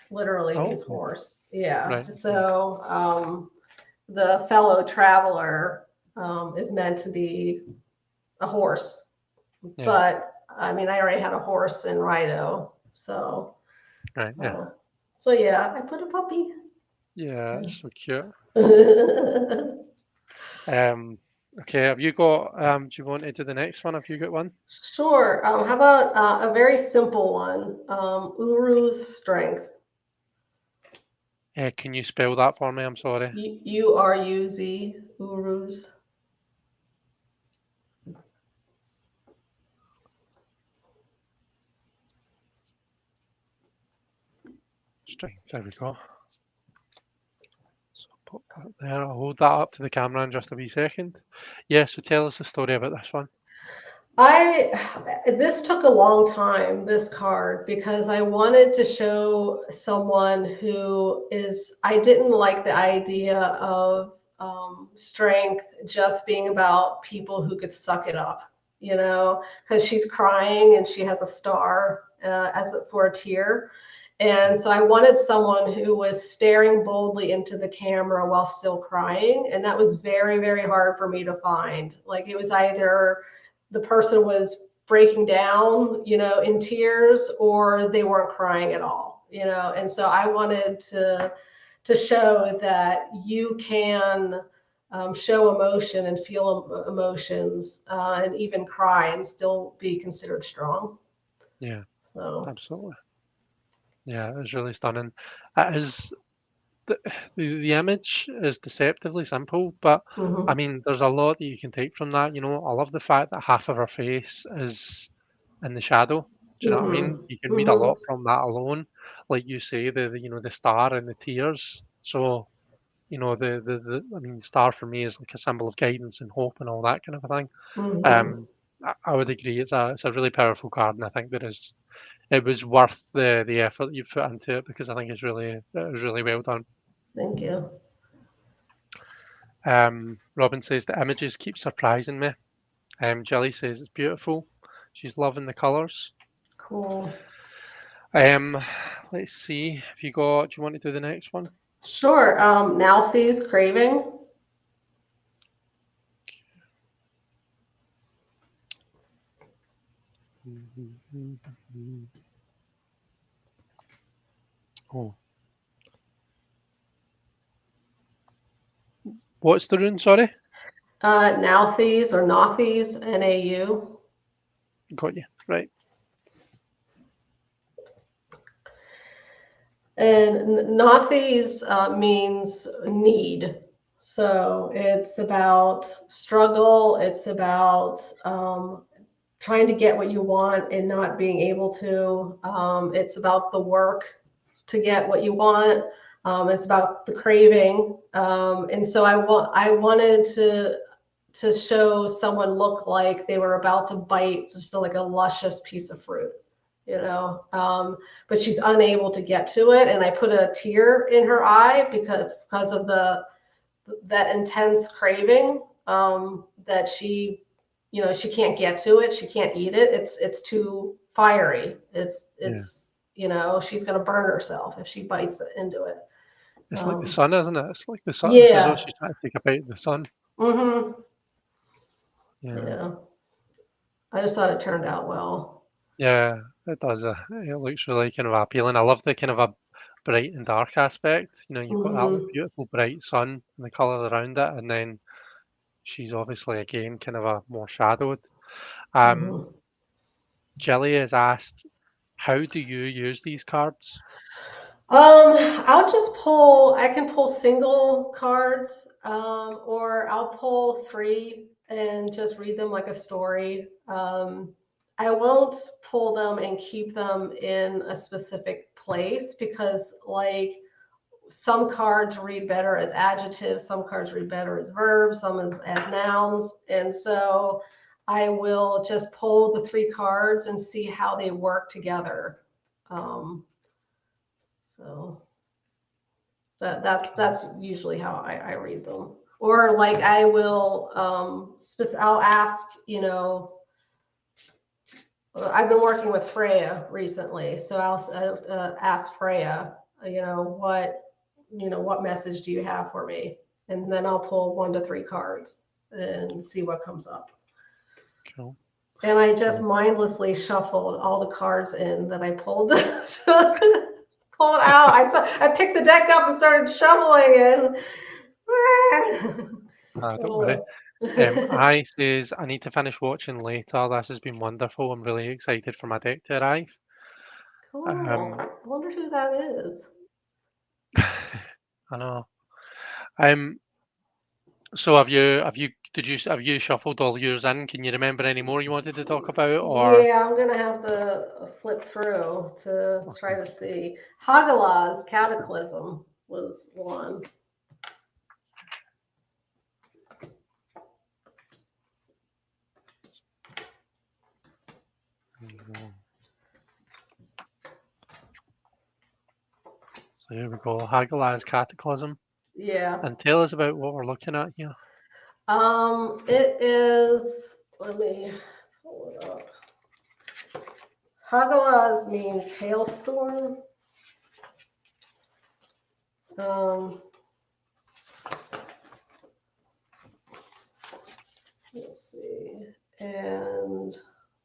B: Literally means horse. Yeah.
A: Right.
B: So the fellow traveler is meant to be a horse. Yeah. But I mean, I already had a horse in Rido, so.
A: Right. Yeah.
B: So yeah, I put a puppy.
A: Yeah, it's so cute. Okay, have you got? Do you want to do the next one? Have you got one?
B: Sure. How about a very simple one? Uru's strength.
A: Can you spell that for me? I'm sorry.
B: U-R-U-Z. Uru's.
A: Strength. There we go. So put that there. I'll hold that up to the camera in just a wee second. Yeah. So tell us the story about this one.
B: This took a long time, this card, because I wanted to show someone who I didn't like the idea of strength just being about people who could suck it up, because she's crying and she has a star for a tear. And so I wanted someone who was staring boldly into the camera while still crying. And that was very, very hard for me to find. Like it was either the person was breaking down, in tears, or they weren't crying at all, And so I wanted to show that you can show emotion and feel emotions and even cry and still be considered strong.
A: Yeah.
B: So
A: absolutely. Yeah, it was really stunning. It is the image is deceptively simple, but I mean, there's a lot that you can take from that. I love the fact that half of her face is in the shadow. Do you know what I mean? You can read a
B: Mhm.
A: lot from that alone. Like you say, the star and the tears. So, I mean, star for me is like a symbol of guidance and hope and all that kind of a thing.
B: Mhm.
A: Um, I would agree. It's a really powerful card, and I think it was worth the effort you put into it because I think it was really well done.
B: Thank you.
A: Robin says the images keep surprising me. Jelly says it's beautiful. She's loving the colours.
B: Cool.
A: Um, let's see. Have you got? Do you want to do the next one?
B: Sure. Malthy's Craving.
A: Oh, what's the rune? Sorry,
B: Nauthies or Nauthies, Nau.
A: got you right.
B: And Nauthies means need. So it's about struggle. It's about trying to get what you want and not being able to. It's about the work to get what you want. It's about the craving. And so I wanted to show someone look like they were about to bite just like a luscious piece of fruit, you know. But she's unable to get to it, and I put a tear in her eye because of that intense craving, that she, she can't get to it, she can't eat it. It's too fiery.
A: Yeah,
B: She's going to burn herself if she bites into it.
A: it's like the
B: um,
A: sun, isn't it? It's like the sun. It's as though
B: yeah.
A: she's trying to take a bite of the sun.
B: Hmm.
A: Yeah,
B: Yeah, I just thought it turned out well.
A: yeah, it does. It looks really kind of appealing. I love the kind of a bright and dark aspect. You've got that like
B: Hmm.
A: beautiful bright sun and the colour around it, and then she's obviously again kind of a more shadowed. Um,
B: Hmm.
A: Jelly is asked, how do you use these cards?
B: I can pull single cards, or I'll pull three and just read them like a story. I won't pull them and keep them in a specific place because, like, some cards read better as adjectives, some cards read better as verbs, some as nouns. And so I will just pull the three cards and see how they work together. Um, so that's usually how I read them. Or like I will I'll ask, I've been working with Freya recently, so I'll ask Freya, what message do you have for me? And then I'll pull 1 to 3 cards and see what comes up.
A: Cool.
B: And I just mindlessly shuffled all the cards in that I pulled. Pull it out. I picked the deck up and started shoveling and
A: Don't worry. I says, I need to finish watching later. This has been wonderful. I'm really excited for my deck to arrive.
B: Cool.
A: Um,
B: I wonder who that is.
A: I know. Um, so have you shuffled all yours in? Can you remember any more you wanted to talk about, or?
B: Yeah, I'm gonna have to flip through to try to see. Hagalaz Cataclysm was one.
A: So here we go. Hagalaz Cataclysm.
B: Yeah.
A: And tell us about what we're looking at here.
B: It is. Let me pull it up. Hagalaz means hailstorm. Um, let's see. And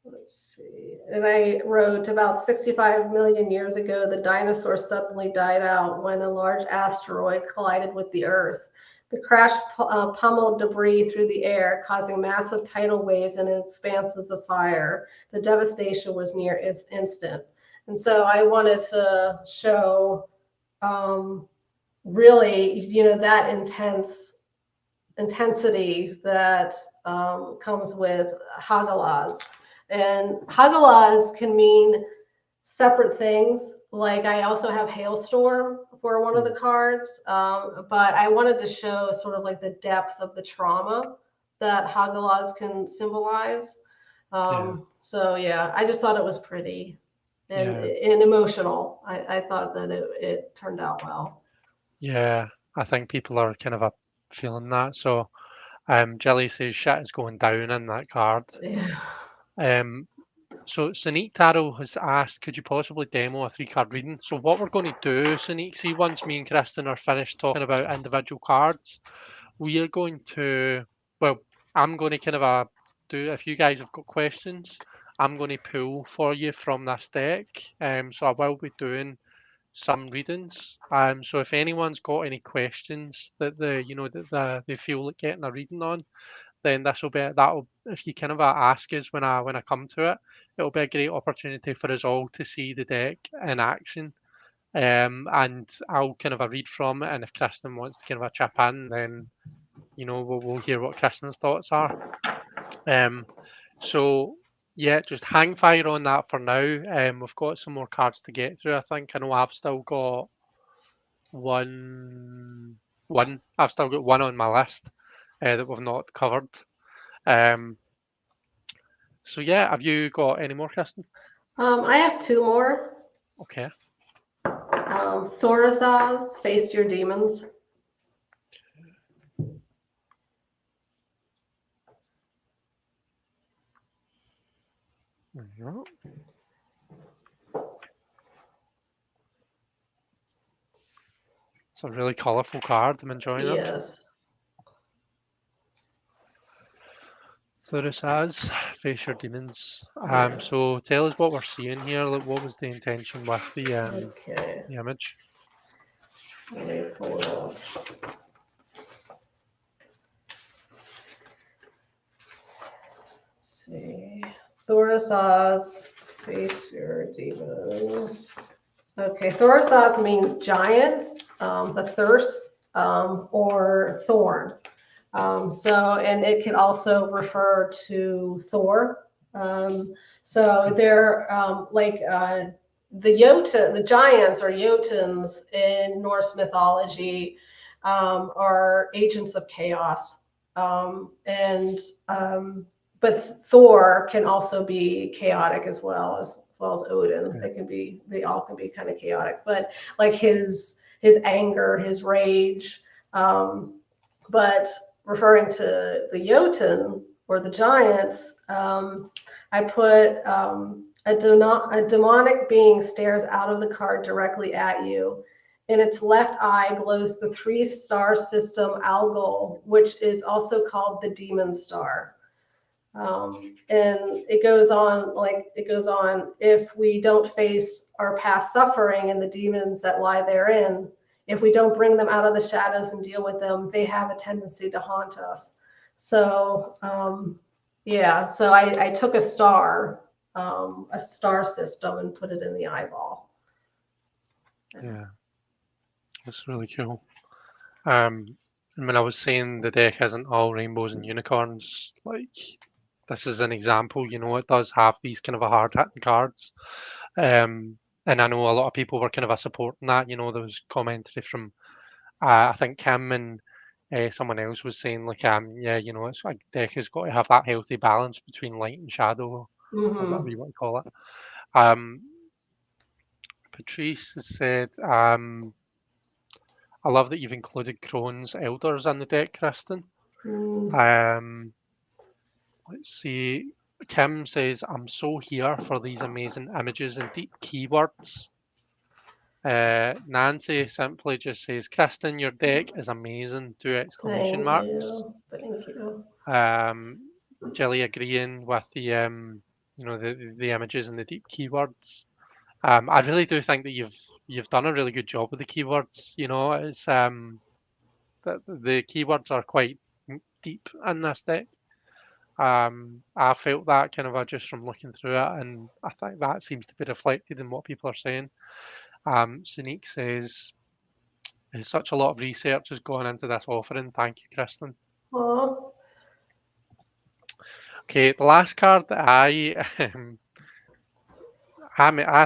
B: let's see. And I wrote about 65 million years ago, the dinosaurs suddenly died out when a large asteroid collided with the Earth. The crash pummeled debris through the air, causing massive tidal waves and expanses of fire. The devastation was near instant. And so I wanted to show really, that intensity that comes with Hagalaz. And Hagalaz can mean separate things. Like I also have Hailstorm for one of the cards, but I wanted to show sort of like the depth of the trauma that Hagalaz can symbolize. So yeah, I just thought it was pretty and emotional. I thought that it turned out well.
A: Yeah, I think people are kind of feeling that. So, Jelly says shit is going down in that card.
B: Yeah.
A: So Sonique Tarot has asked, could you possibly demo a 3-card reading? So what we're going to do, Sonique, see once me and Kristen are finished talking about individual cards, we are going to, well, I'm going to kind of do, if you guys have got questions, I'm going to pull for you from this deck. So I will be doing some readings. So if anyone's got any questions that they feel like getting a reading on, then this will be that'll if you kind of ask us when I come to it, it'll be a great opportunity for us all to see the deck in action. And I'll kind of read from it, and if Kristen wants to kind of chip in, then we'll hear what Kristen's thoughts are. So yeah, just hang fire on that for now. We've got some more cards to get through. I think I know I've still got one. I've still got one on my list that we've not covered. Um, so yeah, have you got any more, Kristen?
B: I have 2 more.
A: Okay.
B: Thorazaz, Face Your Demons.
A: There you go. It's a really colourful card. I'm enjoying it.
B: Yes.
A: Thurisaz, Face Your Demons. So tell us what we're seeing here. Like, what was the intention with the
B: Okay.
A: the image?
B: Let me pull it up. Let's see. Thorazaz, Face Your Demons. Okay, Thorazaz means giants, the thirst, or thorn. And it can also refer to Thor. So they're the giants or Jotuns in Norse mythology are agents of chaos. But Thor can also be chaotic as well as Odin. They all can be kind of chaotic, but like his anger, his rage. But referring to the Jotun or the giants, I put a demonic being stares out of the card directly at you. In its left eye glows the 3-star system Algol, which is also called the Demon Star. And it goes on, if we don't face our past suffering and the demons that lie therein, if we don't bring them out of the shadows and deal with them, they have a tendency to haunt us. So, so I took a star system and put it in the eyeball.
A: Yeah, that's really cool. And when I was saying the deck isn't all rainbows and unicorns, like this is an example, it does have these kind of a hard hitting cards. And I know a lot of people were kind of supporting that. There was commentary from I think Kim and someone else was saying like it's like deck has got to have that healthy balance between light and shadow, or whatever you want to call it. Patrice has said, I love that you've included Crone's Elders in the deck, Kristen. Let's see. Kim says, I'm so here for these amazing images and deep keywords. Nancy simply just says, Kristen, your deck is amazing, 2 exclamation marks.
B: Thank you.
A: Jilly agreeing with the images and the deep keywords. I really do think that you've done a really good job with the keywords. It's the keywords are quite deep in this deck. I felt that kind of just from looking through it, and I think that seems to be reflected in what people are saying. Sonique says, such a lot of research has gone into this offering. Thank you, Kristen.
B: Aww.
A: Okay, the last card that I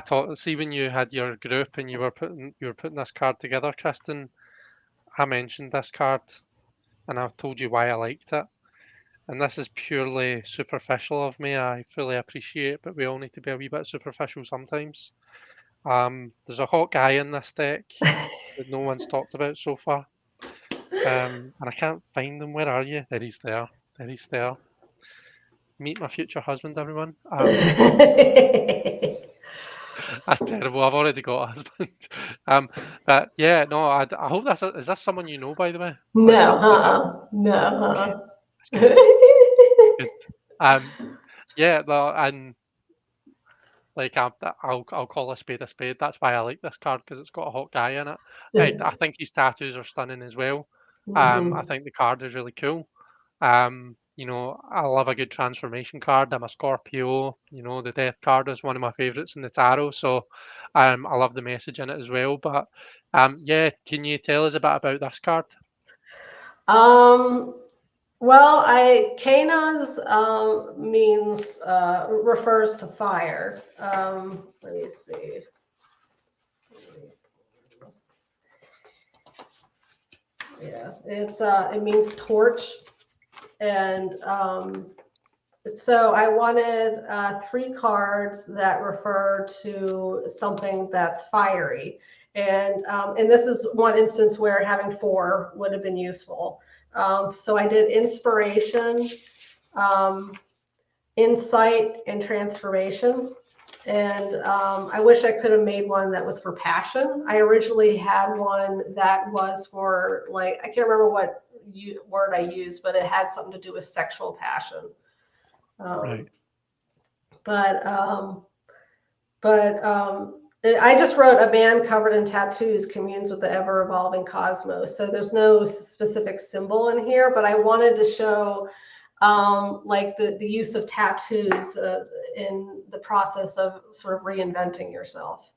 A: thought, see when you had your group and you were putting this card together, Kristen, I mentioned this card and I've told you why I liked it. And this is purely superficial of me. I fully appreciate, but we all need to be a wee bit superficial sometimes. There's a hot guy in this deck that no one's talked about so far. And I can't find him. Where are you? There he's there. There he's there. Meet my future husband, everyone. That's terrible. I've already got a husband. But yeah, no. I hope is this someone you know, by the way, or is
B: No,
A: this
B: no,
A: okay? That's good. Good. Um, yeah, no, and like I'll call a spade a spade. That's why I like this card because it's got a hot guy in it. I think his tattoos are stunning as well. I
B: Mhm.
A: think the card is really cool. I love a good transformation card. I'm a Scorpio. The Death card is one of my favorites in the tarot. So, I love the message in it as well. But, yeah, can you tell us a bit about this card?
B: Um, well, Kanaz means refers to fire. Let me see. Yeah, it means torch, and so I wanted 3 cards that refer to something that's fiery. And this is one instance where having 4 would have been useful. So I did inspiration, um, insight, and transformation. And I wish I could have made one that was for passion. I originally had one that was for, like, I can't remember what word I used, but it had something to do with sexual passion.
A: Right.
B: Um, but um, but I just wrote a man covered in tattoos communes with the ever evolving cosmos. So there's no specific symbol in here, but I wanted to show like the use of tattoos in the process of sort of reinventing yourself.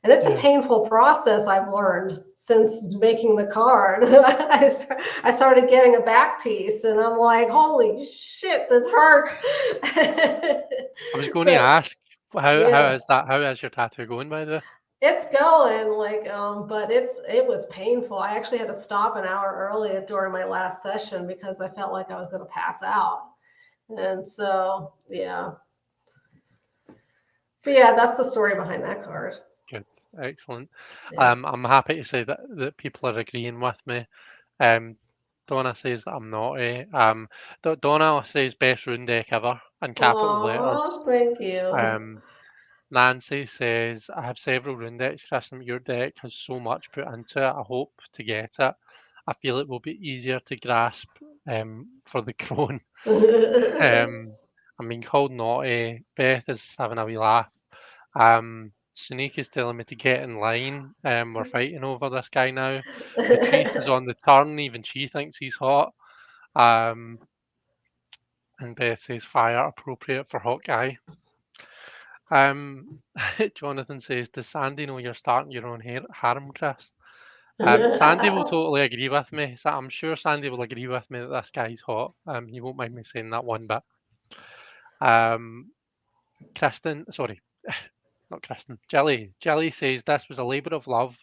B: And it's a
A: Yeah.
B: painful process, I've learned since making the card. I started getting a back piece and I'm like, holy shit, this hurts.
A: I was going to
B: So,
A: ask, how
B: yeah,
A: is that? How is your tattoo going, by the way?
B: it's going like, but it was painful. I actually had to stop an hour early during my last session because I felt like I was going to pass out. And so, yeah. But yeah, that's the story behind that card.
A: Good. Excellent.
B: Yeah.
A: I'm happy to say that people are agreeing with me. Um, Donna says that I'm naughty. Donna says best rune deck ever in capital letters.
B: Oh, thank you.
A: Um, Nancy says I have several rune decks, Kristen, but your deck has so much put into it. I hope to get it. I feel it will be easier to grasp for the crone. I'm being called naughty. Beth is having a wee laugh. Sneak is telling me to get in line. We're fighting over this guy now. Patrice is on the turn. Even she thinks he's hot. Um, and Beth says fire appropriate for hot guy. Jonathan says, does Sandy know you're starting your own harem, Chris? Sandy will totally agree with me. So I'm sure Sandy will agree with me that this guy's hot. He won't mind me saying that one bit. Kristen, sorry, not Kristen, Jelly. Jelly says this was a labour of love,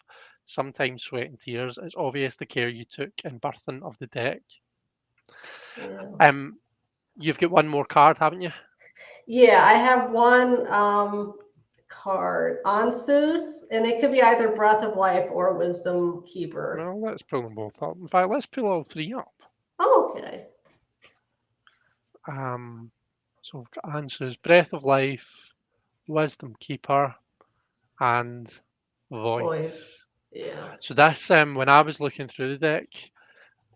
A: sometimes sweat and tears. It's obvious the care you took in birthing of the deck.
B: Yeah.
A: Um, you've got one more card, haven't you?
B: Yeah, I have one card, Ansus, and it could be either Breath of Life or Wisdom Keeper.
A: Well, let's pull them both up. In fact, let's pull all 3 up.
B: Oh, okay.
A: So we've got answers: Breath of Life, Wisdom Keeper, and
B: Voice.
A: Voice.
B: Yes.
A: So this, when I was looking through the deck,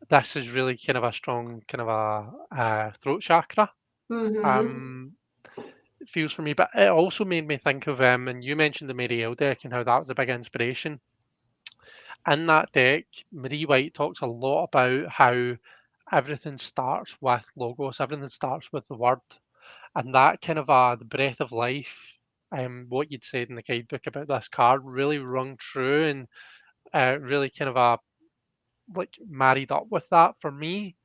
A: this is really kind of a strong kind of a throat chakra.
B: Mm-hmm.
A: Um, it feels for me, but it also made me think of and you mentioned the Marielle deck and how that was a big inspiration. In that deck, Marie White talks a lot about how everything starts with logos, everything starts with the word, and that kind of the breath of life. What you'd said in the guidebook about this card really rung true and really kind of like married up with that for me.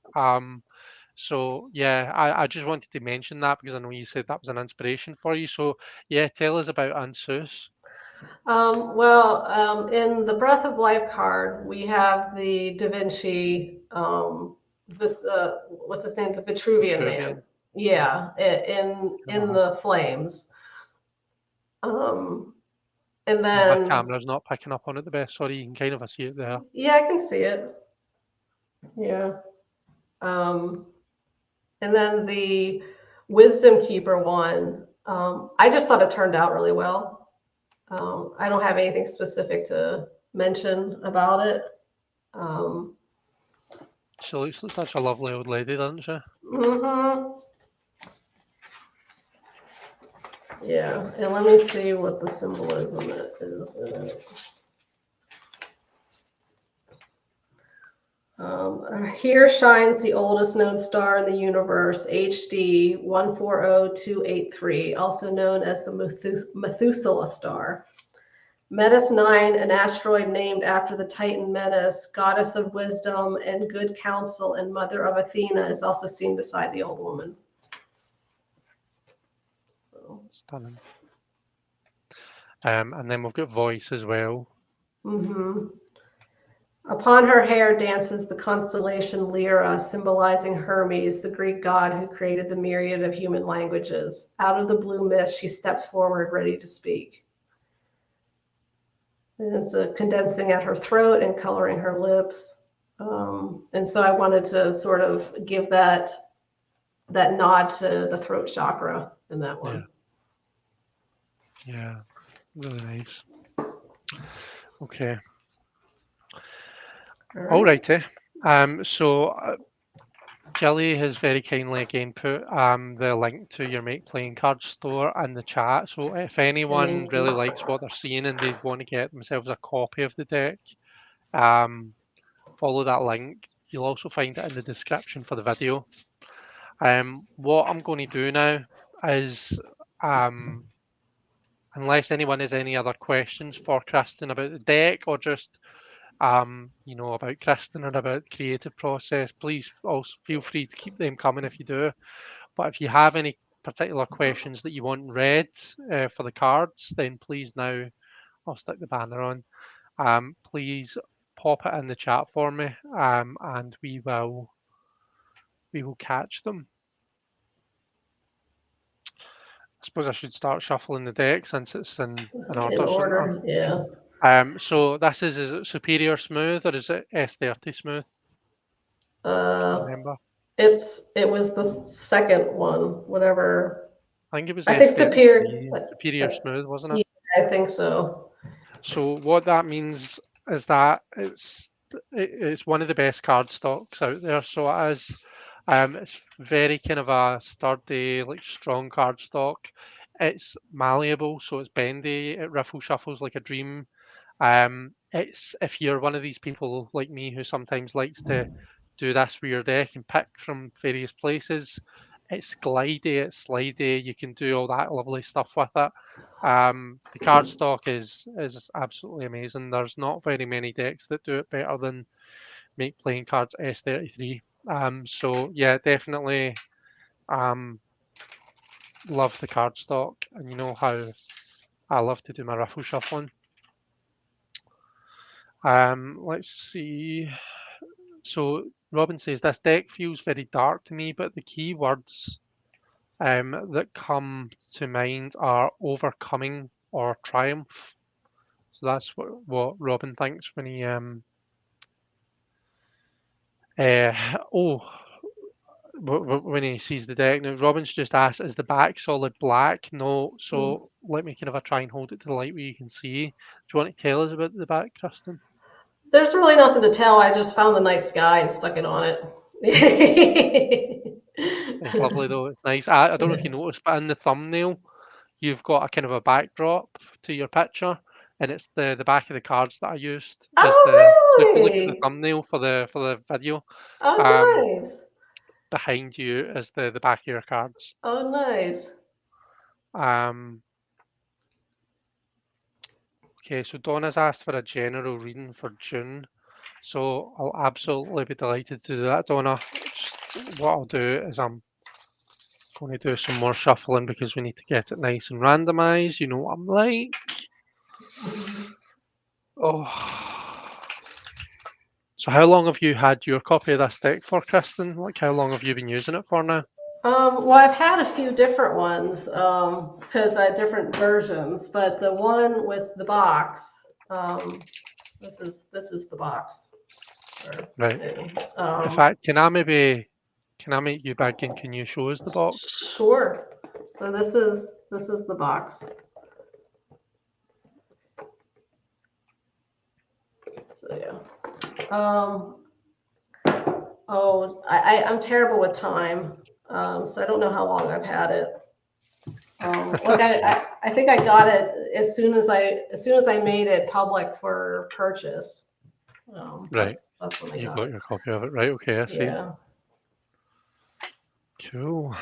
A: So yeah, I just wanted to mention that because I know you said that was an inspiration for you. So yeah, tell us about Ansuz.
B: In the Breath of Life card, we have the Da Vinci, what's his name, the Vitruvian Man.
A: Peruvian.
B: Yeah, in
A: Uh,
B: the flames. Um, and
A: my
B: then,
A: camera's not picking up on it the best. Sorry, you can kind of see it there.
B: yeah, I can see it. Yeah. Um, and then the Wisdom Keeper one, I just thought it turned out really well. I don't have anything specific to mention about it. Um,
A: She looks like such a lovely old lady, doesn't she?
B: mhm. Yeah, and let me see what the symbolism is in it. Here shines the oldest known star in the universe, HD 140283, also known as the Methuselah star. Metis 9, an asteroid named after the Titan Metis, goddess of wisdom and good counsel and mother of Athena, is also seen beside the old woman.
A: Stunning. And then we've got voice as well.
B: Mm-hmm. Upon her hair dances the constellation Lyra, symbolizing Hermes, the Greek god who created the myriad of human languages. Out of the blue mist, she steps forward, ready to speak. And it's condensing at her throat and coloring her lips. And so I wanted to sort of give that nod to the throat chakra in that one.
A: Yeah, really nice. Okay. All righty. Jilly has very kindly again put the link to your Make Playing Cards store in the chat. So if anyone
B: Thank
A: really
B: you.
A: likes what they're seeing and they want to get themselves a copy of the deck, um, follow that link. You'll also find it in the description for the video. What I'm going to do now is, unless anyone has any other questions for Kristen about the deck or just about Kristen or about the creative process, please also feel free to keep them coming if you do. But if you have any particular questions that you want read for the cards, then please now, I'll stick the banner on. Please pop it in the chat for me, and we will catch them. I suppose I should start shuffling the deck since it's in
B: In
A: order, shouldn't
B: order, yeah.
A: I? So this is it Superior Smooth or is it S30 Smooth? Can you
B: Uh,
A: remember?
B: it was the second one, whatever.
A: I think it was
B: I think Superior.
A: S33, Superior Smooth, wasn't it?
B: Yeah, I think so.
A: So what that means is that it's one of the best card stocks out there. So it is. It's very kind of a sturdy, like strong card stock. It's malleable, so it's bendy. It riffle shuffles like a dream. It's if you're one of these people like me who sometimes likes to do this with your deck and pick from various places, it's glidey, it's slidey. You can do all that lovely stuff with it. The card stock is absolutely amazing. There's not very many decks that do it better than Make Playing Cards S33. So yeah, definitely love the card stock, and you know how I love to do my riffle shuffling. Let's see. So Robin says this deck feels very dark to me, but the key words that come to mind are overcoming or triumph. So that's what Robin thinks when he oh when he sees the deck. Now Robin's just asked, is the back solid black? No. So let me kind of try and hold it to the light where you can see. Do you want to tell us about the back, Kristen?
B: There's really nothing to tell. I just found the night sky and stuck it on it.
A: It's lovely though. It's nice. I don't know if you noticed, but in the thumbnail, you've got a kind of a backdrop to your picture, and it's the back of the cards that I used as the so if you look at the
B: Oh, really?
A: thumbnail for the video,
B: Oh,
A: um,
B: nice.
A: behind you is the back of your cards.
B: Oh, nice.
A: Um, okay, so Donna's asked for a general reading for June, so I'll absolutely be delighted to do that, Donna. Just what I'll do is I'm going to do some more shuffling because we need to get it nice and randomized. You know what I'm like. Oh. So how long have you had your copy of this deck for, Kristen? Like, how long have you been using it for now?
B: Well, I've had a few different ones because I had different versions, but the one with the box, this is the box.
A: Right. In
B: Um,
A: fact, can I make you back in? Can you show us the box?
B: Sure. So this is the box. So yeah. I'm terrible with time. So I don't know how long I've had it. Like I think I got it as soon as I made it public for purchase.
A: Right.
B: That's when I
A: You've
B: got
A: got
B: it.
A: your copy of it, right? Okay, I see.
B: Yeah.
A: Cool.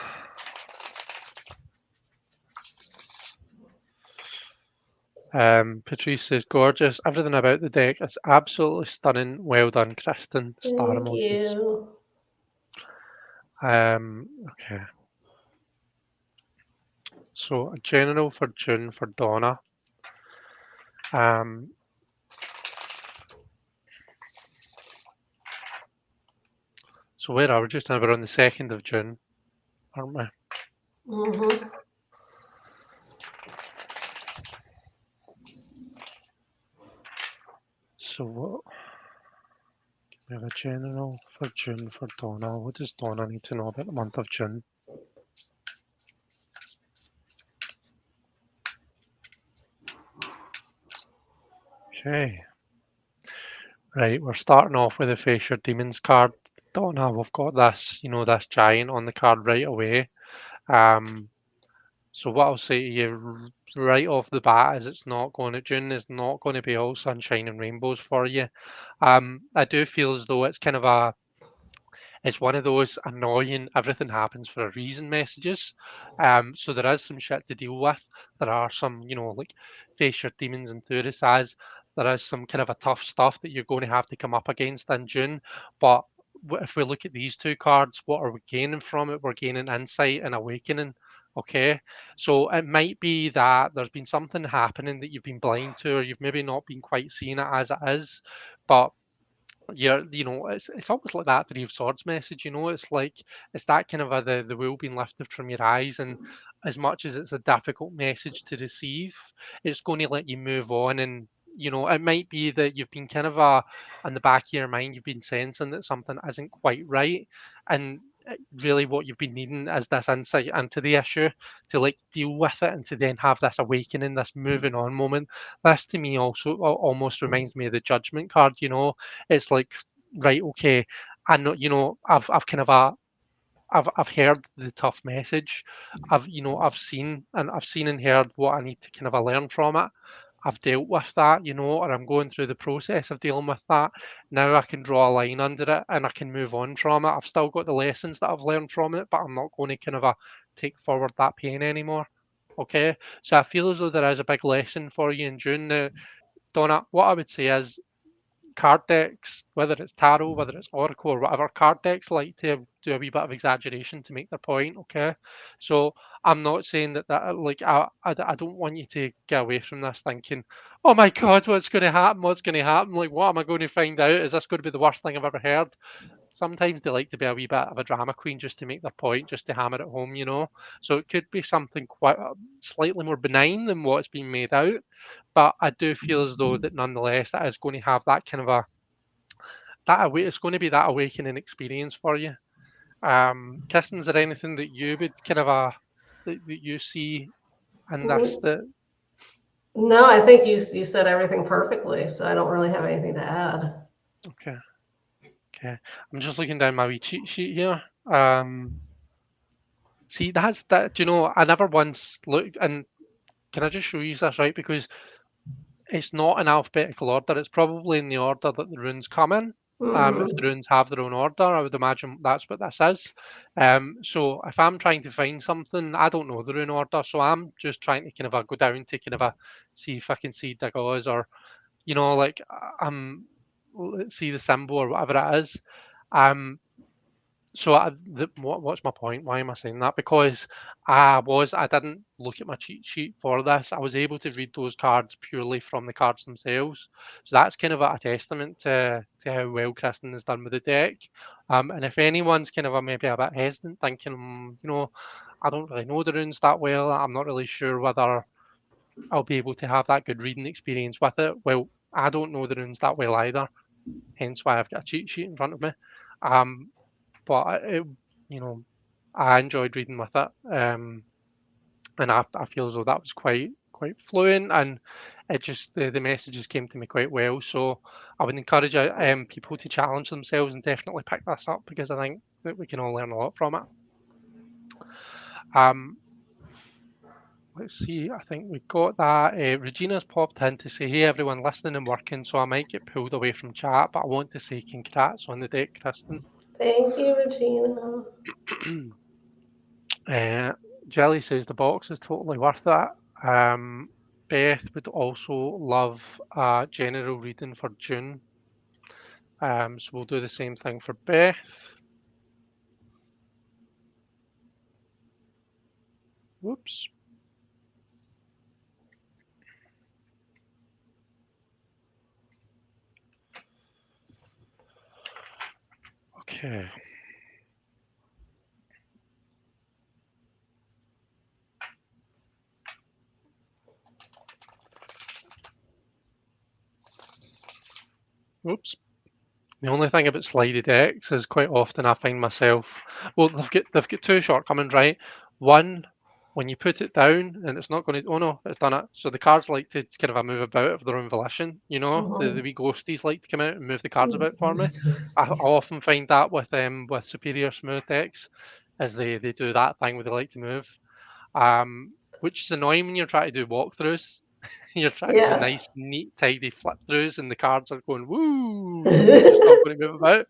A: Patrice says, gorgeous. Everything about the deck is absolutely stunning. Well done, Kristen. Star
B: Thank
A: emojis.
B: you.
A: Okay. So a general for June for Donna. So where are we just now? We're on the 2nd of June, aren't we?
B: Mm-hmm.
A: So what? We have a general for June for Donna. What does Donna need to know about the month of June? Okay. Right, we're starting off with the Face Your Demons card. Donna, we've got this, this giant on the card right away. So what I'll say to you right off the bat is June is not going to be all sunshine and rainbows for you. I do feel as though it's one of those annoying everything happens for a reason messages. So there is some shit to deal with. There are some, like face your demons and Thurisaz. There is some kind of a tough stuff that you're going to have to come up against in June. But if we look at these two cards, what are we gaining from it? We're gaining insight and awakening. Okay, so it might be that there's been something happening that you've been blind to, or you've maybe not been quite seeing it as it is, but it's almost like that Three of Swords message, it's like it's that kind of the wool being lifted from your eyes, and as much as it's a difficult message to receive, it's going to let you move on, and it might be that you've been kind of in the back of your mind, you've been sensing that something isn't quite right, and really what you've been needing is this insight into the issue to like deal with it and to then have this awakening, this moving on moment. This to me also almost reminds me of the Judgment card. It's like, right, okay, I know, I've kind of I've heard the tough message. I've seen and heard what I need to kind of learn from it. I've dealt with that, or I'm going through the process of dealing with that. Now I can draw a line under it and I can move on from it. I've still got the lessons that I've learned from it, but I'm not going to kind of take forward that pain anymore. Okay, so I feel as though there is a big lesson for you in June. Now, Donna, what I would say is card decks, whether it's tarot, whether it's oracle or whatever, card decks like to do a wee bit of exaggeration to make their point. Okay, so I'm not saying that like I don't want you to get away from this thinking, oh my god, what's going to happen? What's going to happen? Like, what am I going to find out? Is this going to be the worst thing I've ever heard? Sometimes they like to be a wee bit of a drama queen just to make their point, just to hammer it home. So it could be something quite slightly more benign than what's being made out, but I do feel as though that nonetheless that is going to have that kind of it's going to be that awakening experience for you. Kirsten, is there anything that you would kind of that you see in this that
B: No, I think you said everything perfectly, so I don't really have anything to add.
A: okay. Okay. I'm just looking down my wee cheat sheet here. See, that's that. Do you know? I never once looked, and can I just show you this right? Because it's not in alphabetical order. It's probably in the order that the runes come in. If the
B: Mm-hmm.
A: runes have their own order, I would imagine that's what this is. So if I'm trying to find something, I don't know the rune order, so I'm just trying to kind of go down to kind of see if I can see Dagaz or like let's see the symbol or whatever it is. Um, So what's my point? Why am I saying that? Because I didn't look at my cheat sheet for this. I was able to read those cards purely from the cards themselves. So that's kind of a testament to how well Kristen has done with the deck. And if anyone's kind of maybe a bit hesitant, thinking, I don't really know the runes that well. I'm not really sure whether I'll be able to have that good reading experience with it. Well, I don't know the runes that well either. Hence why I've got a cheat sheet in front of me. Um, but you know, I enjoyed reading with it, and I feel as though that was quite fluent, and it just the messages came to me quite well. So I would encourage people to challenge themselves and definitely pick this up because I think that we can all learn a lot from it. Um, let's see. I think we got that. Regina's popped in to say, "Hey everyone, listening and working." So I might get pulled away from chat, but I want to say congrats on the deck, Kristen.
B: Thank you, Regina.
A: Jelly says the box is totally worth it. Beth would also love a general reading for June. So we'll do the same thing for Beth. Whoops. Okay. Oops. The only thing about slidey decks is quite often I find myself, well, they've got two shortcomings, right? One, when you put it down and it's not going to, oh no, it's done it. So the cards like to kind of move about of their own volition, the wee ghosties like to come out and move the cards about for me. I often find that with superior smooth decks, as they do that thing where they like to move, which is annoying when you're trying to do walkthroughs. You're trying to do
B: Yes.
A: nice, neat, tidy flip throughs, and the cards are going woo, and they're just not going to move about.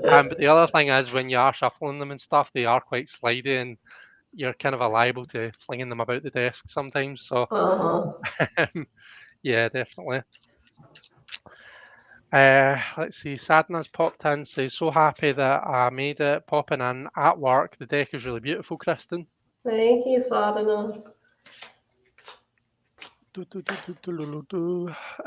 A: But the other thing is when you are shuffling them and stuff, they are quite slidey, and you're kind of liable to flinging them about the desk sometimes. So,
B: Uh-huh.
A: yeah, definitely. Let's see. Sadna's popped in, says, so happy that I made it. Popping in at work. The deck is really beautiful, Kristen.
B: Thank you, Sadhana.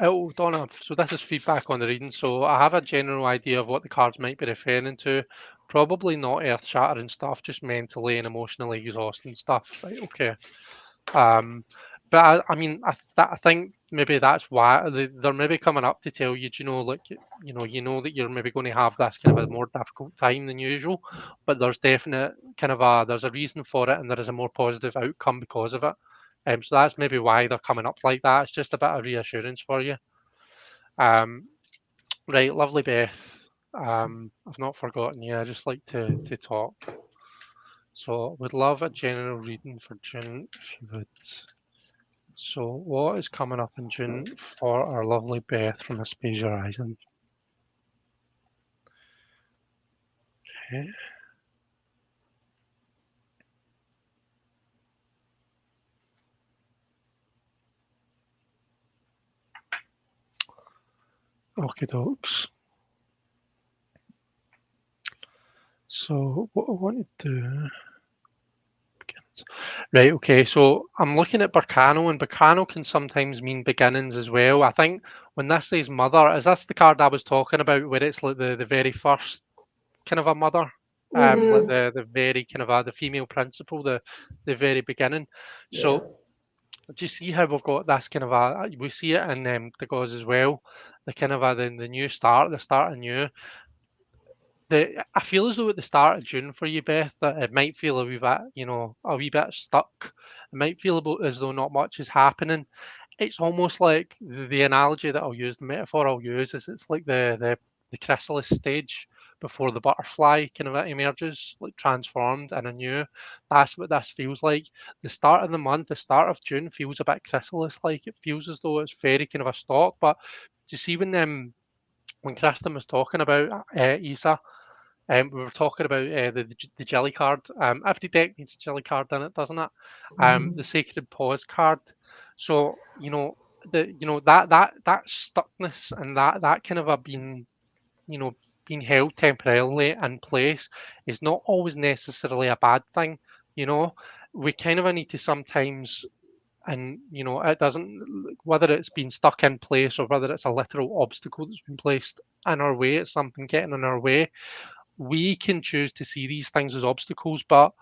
A: Oh, Donna, so this is feedback on the reading. So I have a general idea of what the cards might be referring to. Probably not earth-shattering stuff, just mentally and emotionally exhausting stuff. Right, okay. But I mean, I think maybe that's why they're maybe coming up to tell you, like, that you're maybe going to have this kind of a more difficult time than usual, but there's definite there's a reason for it, and there is a more positive outcome because of it. So that's maybe why they're coming up like that. It's just a bit of reassurance for you. Um, right, lovely Beth. I've not forgotten you. I just like to talk. So would love a general reading for June if you would. So what is coming up in June for our lovely Beth from Aspasia Rising? Okay. Okie dokes. So what I want to do. Right, okay, so I'm looking at Berkano, and Berkano can sometimes mean beginnings as well. I think when this says mother, is this the card I was talking about where it's like the very first kind of a mother? Like
B: Mm-hmm.
A: the very kind of the female principal, the very beginning.
B: Yeah.
A: So do you see how we've got this kind of we see it in the gods as well, the kind of the new start, the start anew. I feel as though at the start of June for you, Beth, that it might feel a wee bit, a wee bit stuck. It might feel as though not much is happening. It's almost like the analogy that I'll use, the metaphor I'll use is it's like the chrysalis stage before the butterfly kind of emerges, like transformed and anew. That's what this feels like. The start of the month, the start of June feels a bit chrysalis like. It feels as though it's very kind of a stalk. But do you see when Kristen was talking about Isa? We were talking about the jelly card. Every deck needs a jelly card in it, doesn't it?
B: Mm-hmm.
A: The sacred pause card. So that stuckness and that kind of a being being held temporarily in place is not always necessarily a bad thing. You know, we kind of need to sometimes, and it doesn't, whether it's been stuck in place or whether it's a literal obstacle that's been placed in our way, it's something getting in our way. We can choose to see these things as obstacles, but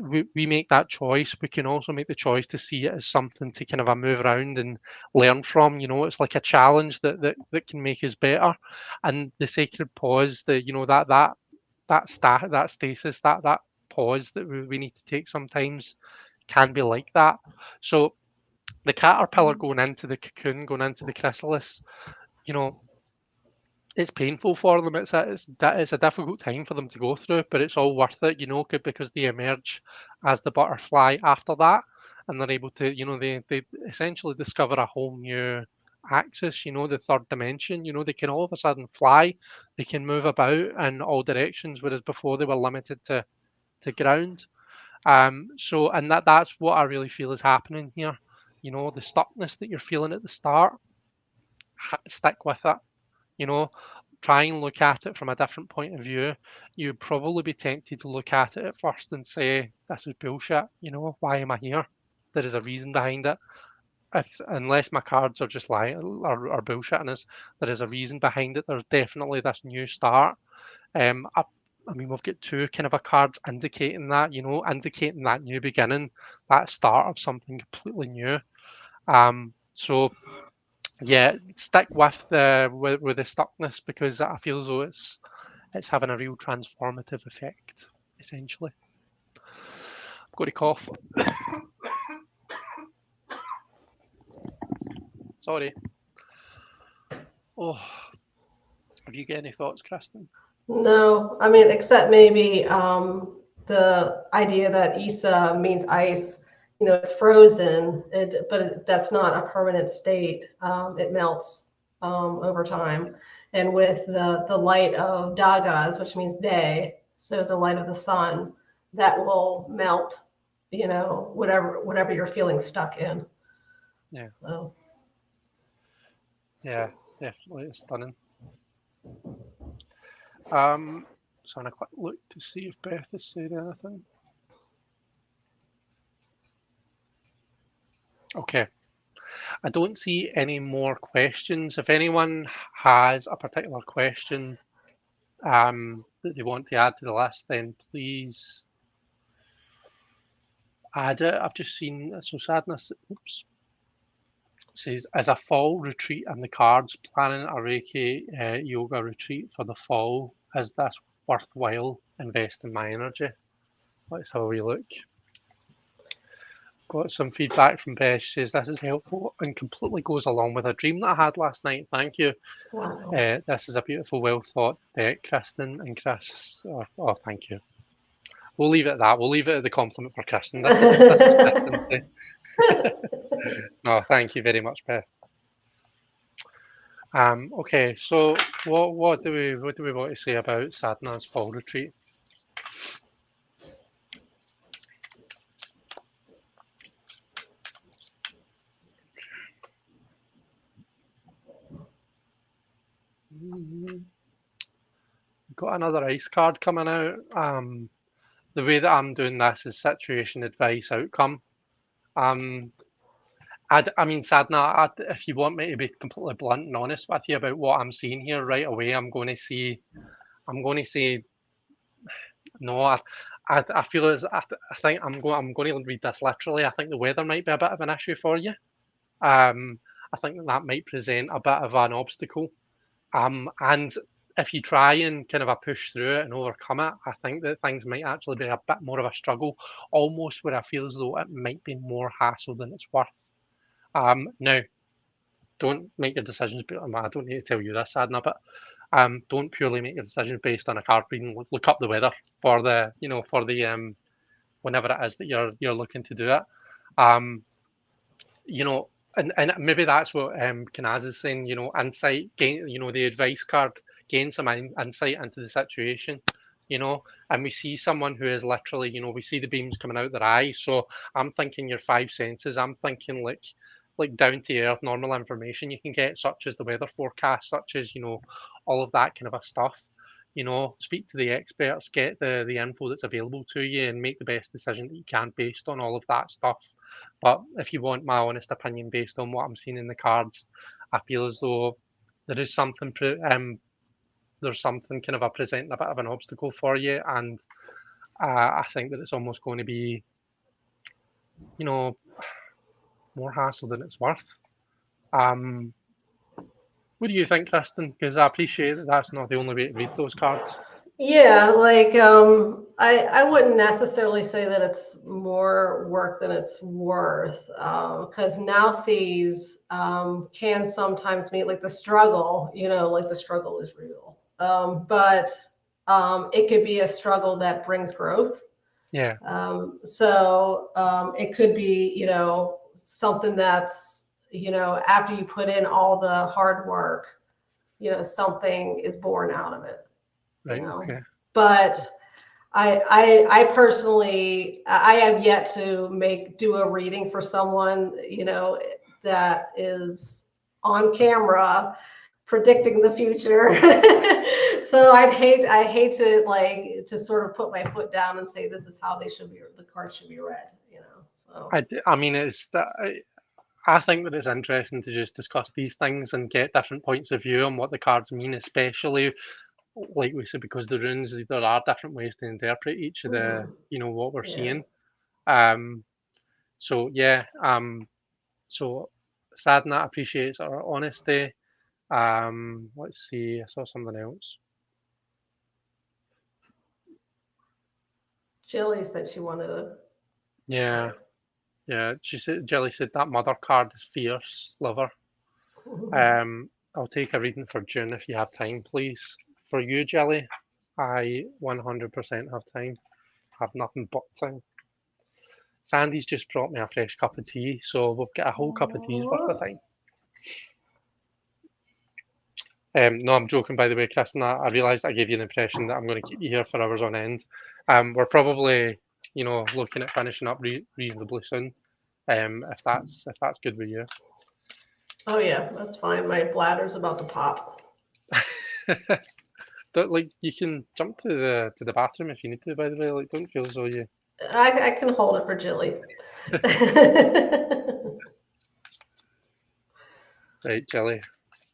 A: we make that choice. We can also make the choice to see it as something to kind of move around and learn from. It's like a challenge that can make us better. And the sacred pause, that stasis, that pause that we need to take sometimes can be like that. So the caterpillar going into the cocoon, going into the chrysalis, you know, it's painful for them. It's a difficult time for them to go through, but it's all worth it, because they emerge as the butterfly after that, and they're able to, they essentially discover a whole new axis, the third dimension. They can all of a sudden fly, they can move about in all directions, whereas before they were limited to ground. So, and that's what I really feel is happening here. The stuckness that you're feeling at the start, stick with it. You know, try and look at it from a different point of view. You'd probably be tempted to look at it at first and say, "This is bullshit." Why am I here? There is a reason behind it. Unless my cards are just lying or bullshitting us, there is a reason behind it. There's definitely this new start. I mean, we've got two kind of a cards indicating that, indicating that new beginning, that start of something completely new. So yeah, stick with with the stuckness, because I feel as though it's having a real transformative effect, essentially. I've got to cough. Sorry. Oh, have you got any thoughts, Kristen?
B: No, I mean, except maybe the idea that Isa means ice. It's frozen, but that's not a permanent state. It melts over time, and with the light of Dagas, which means day, so the light of the sun, that will melt. Whatever you're feeling stuck in.
A: Yeah.
B: So.
A: Yeah, definitely, it's stunning. So on a quick look to see if Beth has said anything. Okay. I don't see any more questions. If anyone has a particular question that they want to add to the list, then please add it. I've just seen, so Sadness, oops, says, as a fall retreat in the cards, planning a Reiki yoga retreat for the fall. Is this worthwhile investing my energy? Let's have a wee look. Got some feedback from Beth. She says, this is helpful and completely goes along with a dream that I had last night. Thank you.
B: Wow.
A: This is a beautiful, well thought deck, Kristen and Chris. Oh, thank you. We'll leave it at that. We'll leave it at the compliment for Kristen. This is No, thank you very much, Beth. Okay, so what do we want to say about Sadhana's fall retreat? Got another ice card coming out. The way that I'm doing this is situation, advice, outcome. I mean, Sadhana, if you want me to be completely blunt and honest with you about what I'm seeing here right away, I'm going to say no. I feel as I think I'm going to read this literally. I think the weather might be a bit of an issue for you. I think that might present a bit of an obstacle. And if you try and kind of push through it and overcome it, I think that things might actually be a bit more of a struggle, almost where I feel as though it might be more hassle than it's worth. Now, don't make your decisions. I don't need to tell you this, Adna, but don't purely make your decisions based on a card reading. Look up the weather for the whenever it is that you're looking to do it. And maybe that's what Kanaz is saying. Insight, gain. The advice card, gain some insight into the situation. And we see someone who is literally, we see the beams coming out their eyes. So I'm thinking your five senses. I'm thinking like like down to earth, normal information you can get, such as the weather forecast, such as, all of that kind of a stuff. Speak to the experts, get the info that's available to you, and make the best decision that you can based on all of that stuff. But if you want my honest opinion based on what I'm seeing in the cards, I feel as though there is there's something kind of a presenting a bit of an obstacle for you, and I think that it's almost going to be, more hassle than it's worth. Um, what do you think, Kristen? Because I appreciate that that's not the only way to read those cards.
B: Yeah, like I wouldn't necessarily say that it's more work than it's worth, because Nauthies can sometimes mean like the struggle, like the struggle is real. But it could be a struggle that brings growth.
A: Yeah,
B: So it could be, something that's, after you put in all the hard work, something is born out of it.
A: right. Okay.
B: But I personally, I have yet to do a reading for someone, that is on camera predicting the future. So I hate to to sort of put my foot down and say this is how the cards should be read, so.
A: I mean, I think that it's interesting to just discuss these things and get different points of view on what the cards mean, especially like we said, because the runes, there are different ways to interpret each of the, what we're seeing. So yeah, so Sadna appreciates our honesty. Let's see, I saw something else.
B: Jilly said she wanted to.
A: Yeah, she said, Jelly said that mother card is fierce, lover. I'll take a reading for June if you have time, please. For you, Jelly, I 100% have time. Have nothing but time. Sandy's just brought me a fresh cup of tea, so we've got a whole cup of tea's worth of time. No, I'm joking, by the way, Kristen. I realised I gave you an impression that I'm going to keep you here for hours on end. We're probably, looking at finishing up reasonably soon. If that's good with you.
B: Oh yeah, that's fine. My bladder's about to pop.
A: You can jump to the bathroom if you need to. By the way, don't feel as though you.
B: I can hold it for Jilly.
A: Right, Jelly.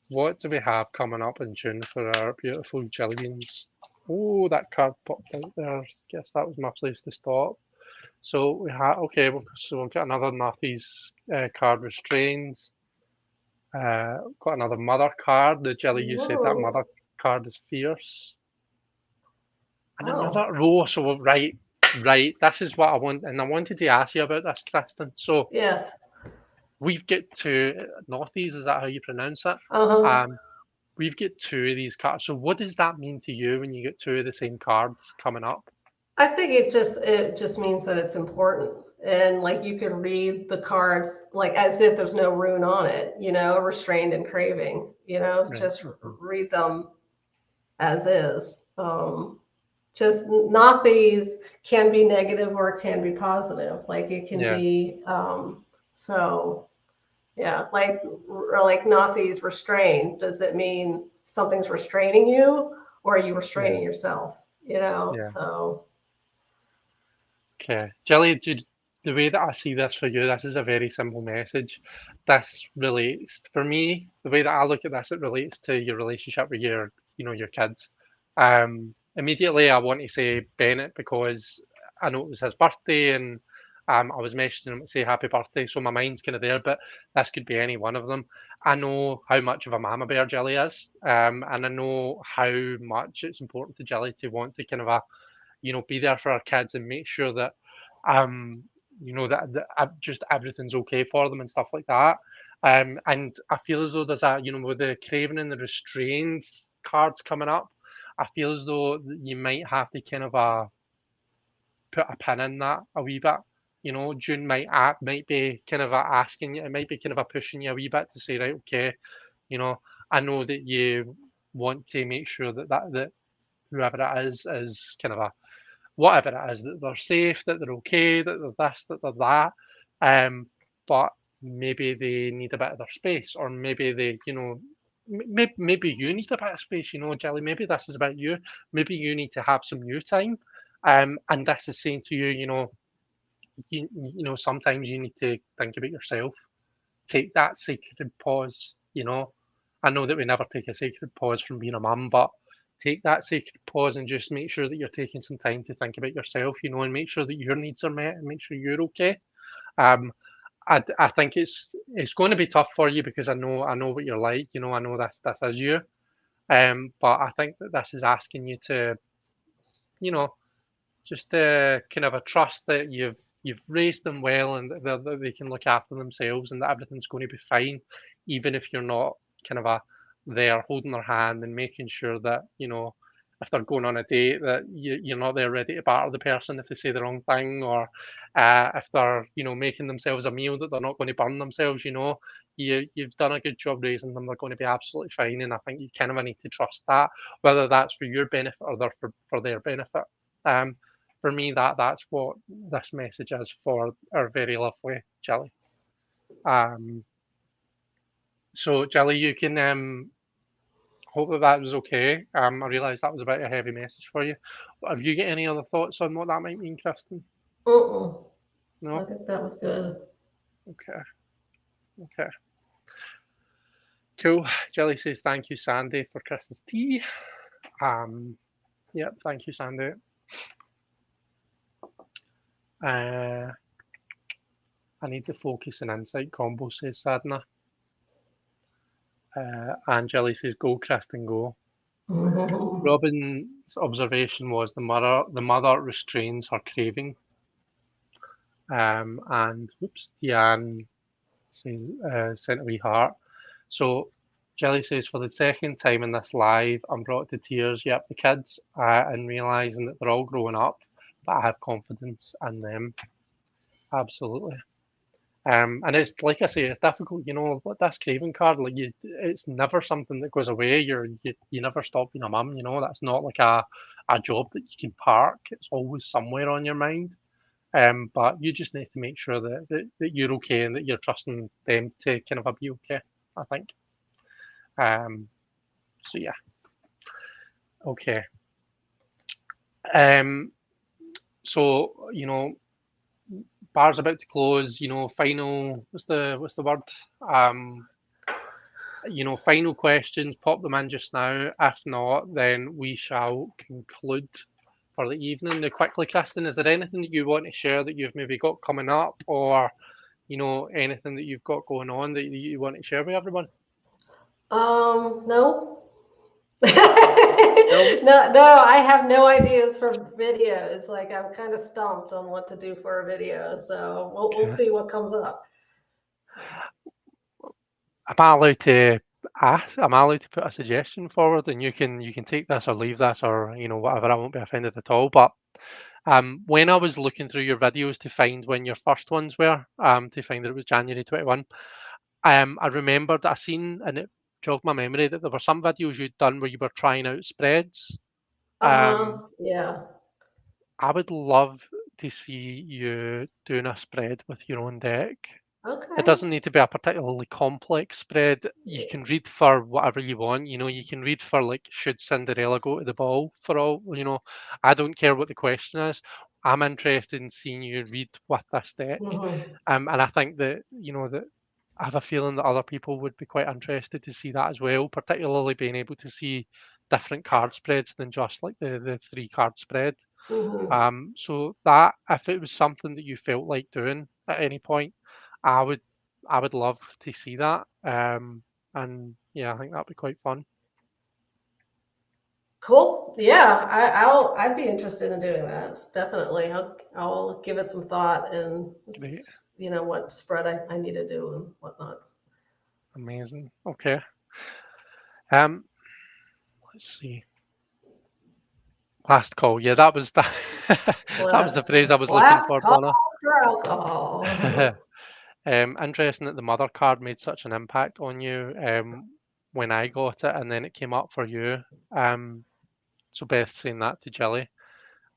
A: What do we have coming up in June for our beautiful jelly beans? Oh, that card popped out there. Guess that was my place to stop. So we have so we've got another Nauthies card, Restrained. Got another Mother card. The Jelly, you said that Mother card is fierce. And another row. So right. This is what I want, and I wanted to ask you about this, Kristen. So
B: yes,
A: we've got two Nauthies. Is that how you pronounce it? We've got two of these cards. So what does that mean to you when you get two of the same cards coming up?
B: I think it just means that it's important, and like you could read the cards like as if there's no rune on it, restrained and craving, right. Just read them as is. Just Nauthies can be negative or it can be positive. Like it can be so. Yeah, like Nauthies restrained. Does it mean something's restraining you, or are you restraining yourself? So.
A: Okay, Jelly, the way that I see this for you, this is a very simple message. This relates, for me, the way that I look at this, it relates to your relationship with your kids. Immediately, I want to say Bennett because I know it was his birthday and I was messaging him to say happy birthday, so my mind's kind of there, but this could be any one of them. I know how much of a mama bear Jelly is, and I know how much it's important to Jelly to want to kind of be there for our kids and make sure that that just everything's okay for them and stuff like that. And I feel as though there's with the craving and the restrained cards coming up, I feel as though you might have to kind of put a pin in that a wee bit. June might be kind of asking you, it might be kind of pushing you a wee bit to say, right, okay, I know that you want to make sure that whoever it is kind of whatever it is, that they're safe, that they're okay, that they're this, that they're that. But maybe they need a bit of their space, or maybe they, maybe you need a bit of space, Jelly. Maybe this is about you. Maybe you need to have some you time. And this is saying to you, sometimes you need to think about yourself. Take that sacred pause. I know that we never take a sacred pause from being a mum, but take that sacred pause and just make sure that you're taking some time to think about yourself, and make sure that your needs are met and make sure you're okay. Um, I think it's going to be tough for you because I know what you're like. I know this is you. But I think that this is asking you to, you know, just kind of a trust that you've raised them well and that they can look after themselves and that everything's going to be fine, even if you're not kind of there holding their hand and making sure that if they're going on a date that you're not there ready to batter the person if they say the wrong thing, or if they're making themselves a meal that they're not going to burn themselves. You've done a good job raising them. They're going to be absolutely fine, and I think you kind of need to trust that, whether that's for your benefit or for their benefit. For me, that's what this message is for our very lovely Jelly. So Jelly, you can hope that was okay. I realise that was a bit of a heavy message for you. Have you got any other thoughts on what that might mean, Kristen? No?
B: I think that was good.
A: Okay. Cool. Jelly says thank you, Sandy, for Kristen's tea. Yep, thank you, Sandy. I need the focus and insight combo, says Sadna. And Jelly says, go, Kristen, go. Robin's observation was the mother restrains her craving. And whoops, Deanne sent a wee heart. So Jelly says, for the second time in this live, I'm brought to tears. Yep, the kids, and realizing that they're all growing up, but I have confidence in them. Absolutely. And it's like I say, it's difficult, this craving card, like it's never something that goes away. You never stop being a mum, that's not like a job that you can park. It's always somewhere on your mind. But you just need to make sure that you're okay and that you're trusting them to kind of be okay, I think. So yeah. Okay. So, bar's about to close, final, what's the word? Final questions, pop them in just now. If not, then we shall conclude for the evening. Now, quickly, Kristen, is there anything that you want to share that you've maybe got coming up, or, anything that you've got going on that you want to share with everyone?
B: No. No, I have no ideas for videos. Like I'm kind of stumped on what to do for a video. So we'll see what comes up.
A: Am I allowed to ask? Am I allowed to put a suggestion forward, and you can take this or leave this or whatever? I won't be offended at all. But when I was looking through your videos to find when your first ones were, to find that it was January 21, I remembered I seen, and it jogged my memory, that there were some videos you'd done where you were trying out spreads.
B: Yeah.
A: I would love to see you doing a spread with your own deck.
B: Okay.
A: It doesn't need to be a particularly complex spread. You can read for whatever you want. You can read for like, should Cinderella go to the ball for all? I don't care what the question is. I'm interested in seeing you read with this deck. And I think that, that I have a feeling that other people would be quite interested to see that as well, particularly being able to see different card spreads than just like the 3-card spread. So that if it was something that you felt like doing at any point, I would love to see that. And yeah, I think that'd be quite fun.
B: Cool. Yeah, I'd be interested in doing that. Definitely. I'll give it some thought and what spread I need to do and whatnot.
A: Amazing. Okay. Let's see. Last call. Yeah, that was that was the phrase I was looking for, Donna.
B: For alcohol.
A: Interesting that the mother card made such an impact on you when I got it, and then it came up for you. So Beth saying that to Jelly.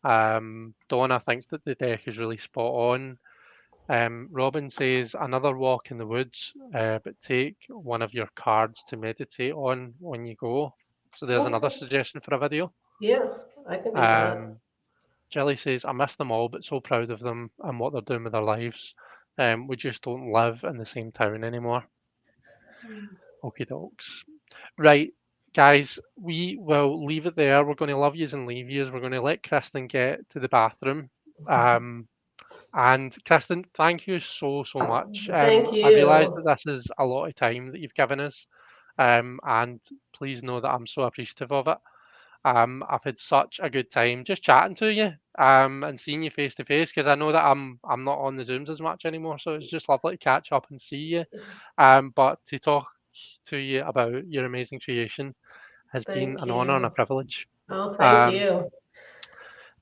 A: Donna thinks that the deck is really spot on. Robin says another walk in the woods, but take one of your cards to meditate on when you go. So there's another
B: Okay.
A: suggestion for a video.
B: Yeah, I can do that.
A: Um, Jelly says, I miss them all, but so proud of them and what they're doing with their lives. We just don't live in the same town anymore. Okie dokes. Right, guys, we will leave it there. We're going to love yous and leave yous. We're going to let Kristen get to the bathroom. Um, and Kristen, thank you so much.
B: Thank
A: I realise
B: you.
A: that this is a lot of time that you've given us, and please know that I'm so appreciative of it. I've had such a good time just chatting to you, and seeing you face to face because I know that I'm not on the Zooms as much anymore, so it's just lovely to catch up and see you. But to talk to you about your amazing creation has been
B: Thank
A: an honour and a
B: you.
A: privilege.
B: Oh, thank
A: Um,
B: you.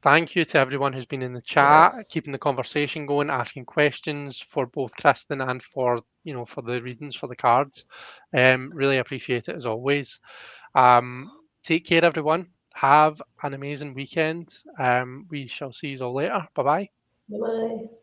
A: Thank you to everyone who's been in the chat,
B: Yes.
A: keeping the conversation going, asking questions for both Kristen and for for the readings for the cards. Really appreciate it as always. Take care, everyone. Have an amazing weekend. We shall see you all later. Bye bye.
B: Bye-bye.